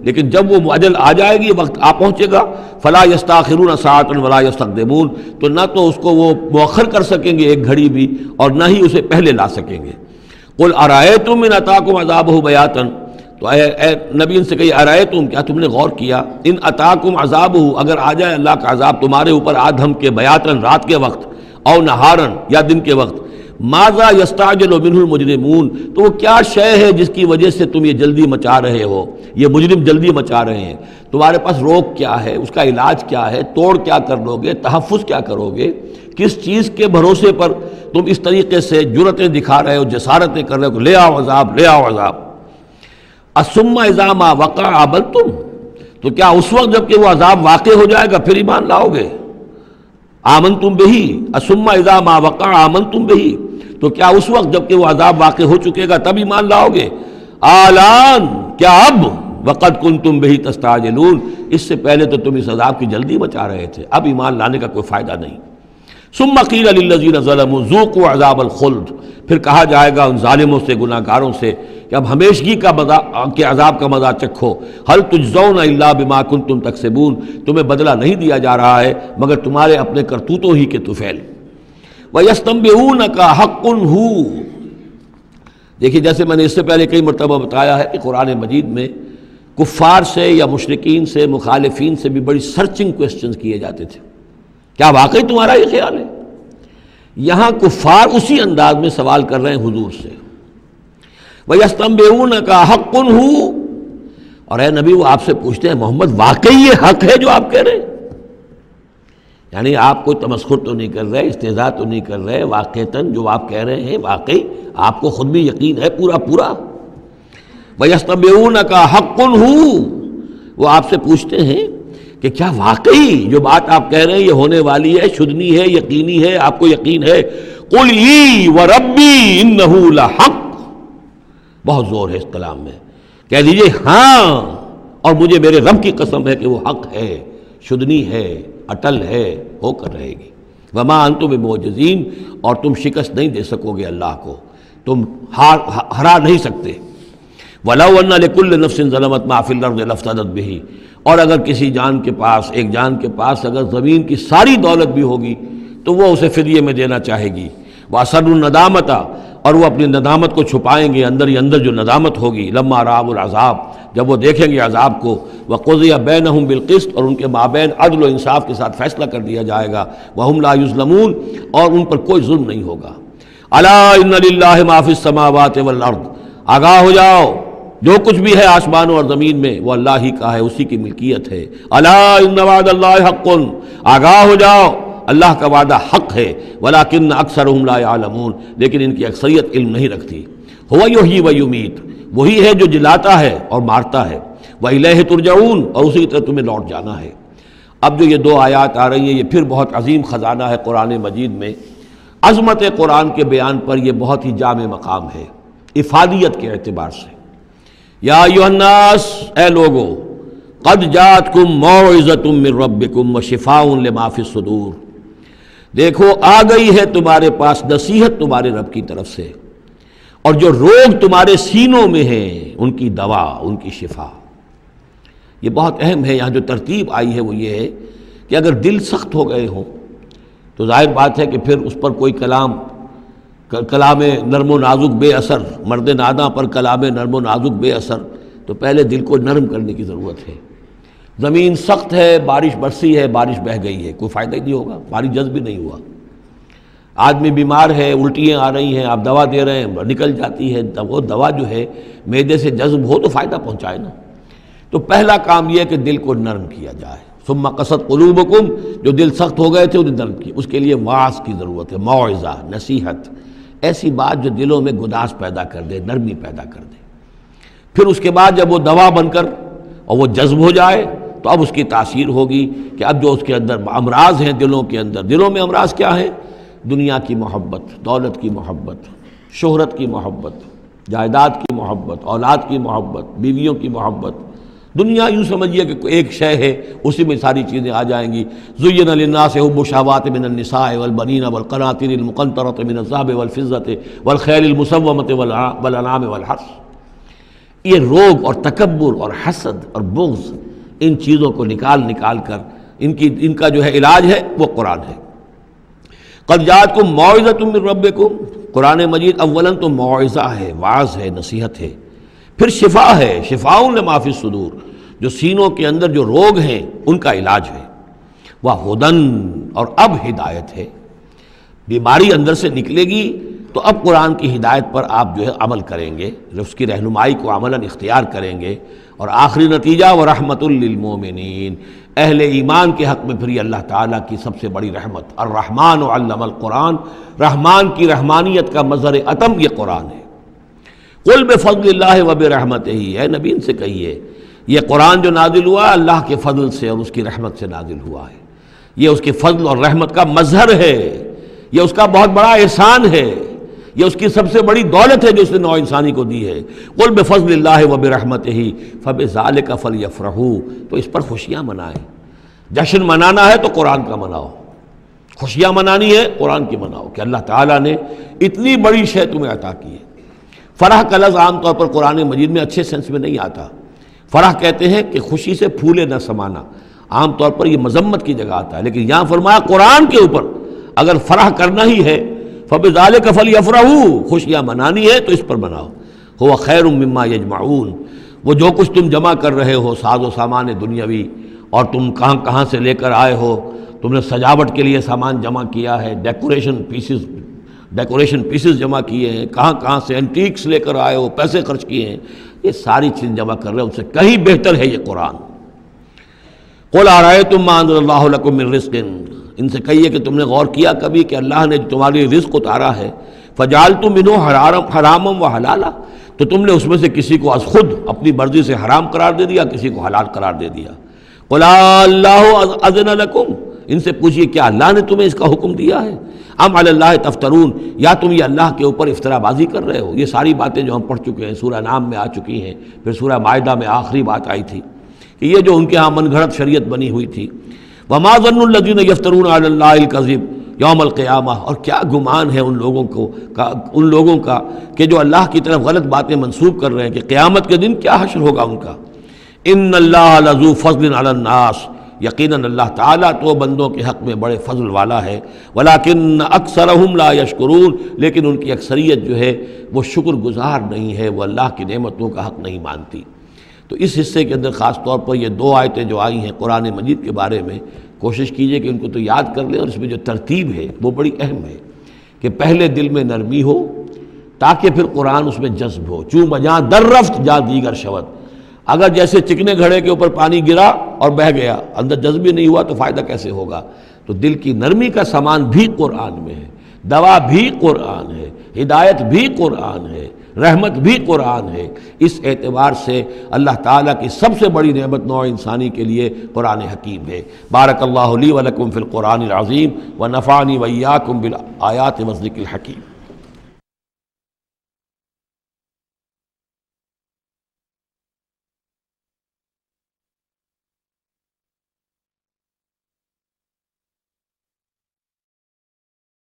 لیکن جب وہ اجل آ جائے گی، وقت آ پہنچے گا، فَلَا يَسْتَأْخِرُونَ سَاعَةً وَلَا يَسْتَقْدِمُونَ، تو نہ تو اس کو وہ مؤخر کر سکیں گے ایک گھڑی بھی، اور نہ ہی اسے پہلے لا سکیں گے۔ قُلْ أَرَأَيْتُمْ إِنْ أَتَاكُمْ عَذَابُهُ بَيَاتًا، تو اے نبی ان سے کہیے أَرَأَيْتُمْ، کیا تم نے غور کیا، إِنْ أَتَاكُمْ عَذَابُهُ، اگر آ جائے اللہ کا عذاب تمہارے اوپر آدھم کے، بیاتن رات کے وقت، او نہارن یا دن کے وقت، ماذا یستعجل منہ المجرمون، تو وہ کیا شے ہے جس کی وجہ سے تم یہ جلدی مچا رہے ہو، یہ مجرم جلدی مچا رہے ہیں، تمہارے پاس روک کیا ہے، اس کا علاج کیا ہے، توڑ کیا کر لو گے، تحفظ کیا کرو گے، کس چیز کے بھروسے پر تم اس طریقے سے جرتیں دکھا رہے ہو، جسارتیں کر رہے ہو، لے آؤ عذاب، لے آؤ عذاب۔ الثم اذا ما وقع عبلتم، تو کیا اس وقت جب کہ وہ عذاب واقع ہو جائے گا پھر ایمان لاؤ گے؟ آمنتم بہی، الثم اذا ما وقع آمنتم بہی، تو کیا اس وقت جب کہ وہ عذاب واقع ہو چکے گا تب ایمان لاؤ گے؟ آلان، کیا اب؟ وقد کنتم بہی تستعجلون، اس سے پہلے تو تم اس عذاب کی جلدی مچا رہے تھے، اب ایمان لانے کا کوئی فائدہ نہیں۔ ثم قیل للذین ظلموا ذوقوا عذاب الخلد، پھر کہا جائے گا ان ظالموں سے، گناہ گاروں سے کہ اب ہمیشگی کے عذاب کا مزہ چکھو، هل تجزون الا بما کنتم تکسبون، تمہیں بدلہ نہیں دیا جا رہا ہے مگر تمہارے اپنے کرتوتوں ہی کے طفیل۔ وَيَسْتَنبِئُونَكَ حَقٌّ هُوَ، دیکھیے جیسے میں نے اس سے پہلے کئی مرتبہ بتایا ہے کہ قرآن مجید میں کفار سے یا مشرکین سے، مخالفین سے بھی بڑی سرچنگ کوسچنز کیے جاتے تھے، کیا واقعی تمہارا یہ خیال ہے؟ یہاں کفار اسی انداز میں سوال کر رہے ہیں حضور سے، وَيَسْتَنبِئُونَكَ حَقٌّ هُوَ، اور اے نبی وہ آپ سے پوچھتے ہیں محمد واقعی یہ حق ہے جو آپ کہہ رہے ہیں؟ یعنی آپ کوئی تمسخر تو نہیں کر رہے، استہزاء تو نہیں کر رہے، واقعتاً جو آپ کہہ رہے ہیں واقعی آپ کو خود بھی یقین ہے پورا پورا؟ وَيَسْتَنبِئُونَكَ حَقٌّ هُوَ، وہ آپ سے پوچھتے ہیں کہ کیا واقعی جو بات آپ کہہ رہے ہیں یہ ہونے والی ہے، شدنی ہے، یقینی ہے، آپ کو یقین ہے؟ قُلْ ای وَرَبِّی إِنَّهُ لَحَقٌّ، بہت زور ہے اس کلام میں، کہہ دیجئے ہاں اور مجھے میرے رب کی قسم ہے کہ وہ حق ہے، شدنی ہے، اٹل ہے، ہو کر رہے گی۔ وما انتم بمعجزین، اور تم شکست نہیں دے سکو گے اللہ کو، تم ہرا نہیں سکتے۔ وَلَوْ أَنَّ لِكُلِّ نَفْسٍ ظَلَمَتْ مَا فِي الْأَرْضِ لَافْتَدَتْ بِهِ، اور اگر کسی جان کے پاس، ایک جان کے پاس اگر زمین کی ساری دولت بھی ہوگی تو وہ اسے فدیے میں دینا چاہے گی۔ وَأَسَرُّوا النَّدَامَةَ، اور وہ اپنی ندامت کو چھپائیں گے، اندر ہی اندر جو ندامت ہوگی، لما رأوا العذاب، جب وہ دیکھیں گے عذاب کو، وقضی بینہم بالقسط، اور ان کے مابین عدل و انصاف کے ساتھ فیصلہ کر دیا جائے گا، وہم لا یظلمون، اور ان پر کوئی ظلم نہیں ہوگا۔ الا ان للہ ما فی السماوات والارض، آگاہ ہو جاؤ، جو کچھ بھی ہے آسمانوں اور زمین میں وہ اللہ ہی کا ہے، اسی کی ملکیت ہے۔ الا ان وعد اللہ حق، آگاہ ہو جاؤ اللہ کا وعدہ حق ہے، ولکن اکثرهم لا يعلمون، لیکن ان کی اکثریت علم نہیں رکھتی۔ هو یحیی و یمیت، وہی ہے جو جلاتا ہے اور مارتا ہے، وإلیہ ترجعون، اور اسی طرح تمہیں لوٹ جانا ہے۔ اب جو یہ دو آیات آ رہی ہیں یہ پھر بہت عظیم خزانہ ہے قرآن مجید میں، عظمت قرآن کے بیان پر یہ بہت ہی جامع مقام ہے افادیت کے اعتبار سے۔ یا ایھا الناس، اے لوگو، قد جاءتکم موعظۃ من ربکم وشفاء لما فی الصدور، دیکھو آ گئی ہے تمہارے پاس نصیحت تمہارے رب کی طرف سے، اور جو روگ تمہارے سینوں میں ہیں ان کی دوا، ان کی شفا۔ یہ بہت اہم ہے، یہاں جو ترتیب آئی ہے وہ یہ ہے کہ اگر دل سخت ہو گئے ہوں تو ظاہر بات ہے کہ پھر اس پر کوئی کلام نرم و نازک بے اثر، مرد ناداں پر کلام نرم و نازک بے اثر، تو پہلے دل کو نرم کرنے کی ضرورت ہے۔ زمین سخت ہے، بارش برسی ہے، بارش بہہ گئی ہے، کوئی فائدہ ہی نہیں ہوگا، بارش جذب بھی نہیں ہوا۔ آدمی بیمار ہے، الٹیاں آ رہی ہیں، آپ دوا دے رہے ہیں، نکل جاتی ہے، وہ دوا جو ہے معدے سے جذب ہو تو فائدہ پہنچائے نا۔ تو پہلا کام یہ ہے کہ دل کو نرم کیا جائے۔ ثم قست قلوبکم، جو دل سخت ہو گئے تھے انہیں نرم کیا، اس کے لیے واعظ کی ضرورت ہے، موعظہ، نصیحت، ایسی بات جو دلوں میں گداز پیدا کر دے، نرمی پیدا کر دے۔ پھر اس کے بعد جب وہ دوا بن کر اور وہ جذب ہو جائے تو اب اس کی تاثیر ہوگی کہ اب جو اس کے اندر امراض ہیں دلوں کے اندر، دلوں میں امراض کیا ہیں؟ دنیا کی محبت، دولت کی محبت، شہرت کی محبت، جائیداد کی محبت، اولاد کی محبت، بیویوں کی محبت، دنیا یوں سمجھیے کہ ایک شے ہے، اسی میں ساری چیزیں آ جائیں گی۔ زُيِّنَ لِلنَّاسِ حُبُّ الشَّهَوَاتِ مِنَ النِّسَاءِ وَالْبَنِينَ وَالْقَنَاطِيرِ الْمُقَنطَرَةِ مِنَ الذَّهَبِ وَالْفِضَّةِ وَالْخَيْلِ الْمُسَوَّمَةِ وَالْأَنْعَامِ وَالْحَرْثِ، یہ روگ اور تکبر اور حسد اور بغض، ان چیزوں کو نکال کر ان کا جو ہے علاج ہے وہ قرآن ہے۔ قَدْ جَاءَتْكُم مَّوْعِظَةٌ مِّن رَّبِّكُمْ، قرآن مجید اولاً تو موعظہ ہے، واعظ ہے، نصیحت ہے، پھر شفا ہے، شفاء لما فی الصدور، جو سینوں کے اندر جو روگ ہیں ان کا علاج ہے، وہدن، اور اب ہدایت ہے۔ بیماری اندر سے نکلے گی تو اب قرآن کی ہدایت پر آپ جو ہے عمل کریں گے، اس کی رہنمائی کو عملاً اختیار کریں گے، اور آخری نتیجہ وَرَحْمَةٌ لِّلْمُؤْمِنِينَ، اہل ایمان کے حق میں پھر یہ اللہ تعالیٰ کی سب سے بڑی رحمت، الرحمن علم القرآن، رحمان کی رحمانیت کا مظہر اتم یہ قرآن ہے۔ قل بفضل اللہ وبرحمتہ، اے نبی ان سے کہیے یہ قرآن جو نازل ہوا اللہ کے فضل سے اور اس کی رحمت سے نازل ہوا ہے، یہ اس کے فضل اور رحمت کا مظہر ہے، یہ اس کا بہت بڑا احسان ہے، یہ اس کی سب سے بڑی دولت ہے جو اس نے نوع انسانی کو دی ہے۔ قل بفضل اللہ وبرحمتہ فبذلک فلیفرحوا، تو اس پر خوشیاں منائیں۔ جشن منانا ہے تو قرآن کا مناؤ، خوشیاں منانی ہے قرآن کی مناؤ کہ اللہ تعالیٰ نے اتنی بڑی شے تمہیں عطا کی ہے۔ فرح کا لفظ عام طور پر قرآن مجید میں اچھے سینس میں نہیں آتا۔ فرح کہتے ہیں کہ خوشی سے پھولے نہ سمانا، عام طور پر یہ مذمت کی جگہ آتا ہے، لیکن یہاں فرمایا قرآن کے اوپر اگر فرح کرنا ہی ہے فَبِذَلِكَ فَلْيَفْرَحُوا، خوشیاں منانی ہے تو اس پر مناؤ۔ هُوَ خَيْرٌ مِّمَّا يَجْمَعُونَ، وہ جو کچھ تم جمع کر رہے ہو ساز و سامان دنیاوی، اور تم کہاں سے لے کر آئے ہو، تم نے سجاوٹ کے لیے سامان جمع کیا ہے، ڈیکوریشن پیسز جمع کیے ہیں، کہاں سے اینٹیکس لے کر آئے ہو، پیسے خرچ کیے ہیں، یہ ساری چیز جمع کر رہے ہو، ان سے کہیں بہتر ہے یہ قرآن۔ قُلْ أَرَأَيْتُم مَّا أَنزَلَ اللَّهُ لَكُم مِّن رِّزْقٍ، ان سے کہیے کہ تم نے غور کیا کبھی کہ اللہ نے تمہارے لیے رزق اتارا ہے، فَجَعَلْتُم مِّنْهُ حَرَامًا وَحَلَالًا، تو تم نے اس میں سے کسی کو از خود اپنی مرضی سے حرام قرار دے دیا، کسی کو حلال قرار دے دیا۔ قُلْ اللَّهُ أَذِنَ لَكُمْ، ان سے پوچھئے کیا اللہ نے تمہیں اس کا حکم دیا ہے؟ ام علی اللہ تفترون، یا تم یہ اللہ کے اوپر افترا بازی کر رہے ہو؟ یہ ساری باتیں جو ہم پڑھ چکے ہیں سورہ نام میں آ چکی ہیں، پھر سورہ مائدہ میں آخری بات آئی تھی کہ یہ جو ان کے ہاں من گھڑت شریعت بنی ہوئی تھی، وما ظن الذین یفترون علی اللہ الکذب یوم القیامہ، اور کیا گمان ہے ان لوگوں کا کہ جو اللہ کی طرف غلط باتیں منسوب کر رہے ہیں کہ قیامت کے دن کیا حشر ہوگا ان کا۔ ان اللہ لذو فضل علی الناس، یقیناً اللہ تعالیٰ تو بندوں کے حق میں بڑے فضل والا ہے، ولیکن اکثرہم لا یشکرون، لیکن ان کی اکثریت جو ہے وہ شکر گزار نہیں ہے، وہ اللہ کی نعمتوں کا حق نہیں مانتی۔ تو اس حصے کے اندر خاص طور پر یہ دو آیتیں جو آئی ہیں قرآن مجید کے بارے میں، کوشش کیجئے کہ ان کو تو یاد کر لیں، اور اس میں جو ترتیب ہے وہ بڑی اہم ہے کہ پہلے دل میں نرمی ہو تاکہ پھر قرآن اس میں جذب ہو۔ چوں بجاں در رفت جا دیگر شود، اگر جیسے چکنے گھڑے کے اوپر پانی گرا اور بہہ گیا، اندر جذب ہی نہیں ہوا تو فائدہ کیسے ہوگا؟ تو دل کی نرمی کا سامان بھی قرآن میں ہے، دوا بھی قرآن ہے، ہدایت بھی قرآن ہے، رحمت بھی قرآن ہے۔ اس اعتبار سے اللہ تعالیٰ کی سب سے بڑی نعمت نوع انسانی کے لیے قرآن حکیم ہے۔ بارک اللہ لی و لکم فی القرآن العظیم ونفعنی وإیاکم بالآیات والذکر الحکیم۔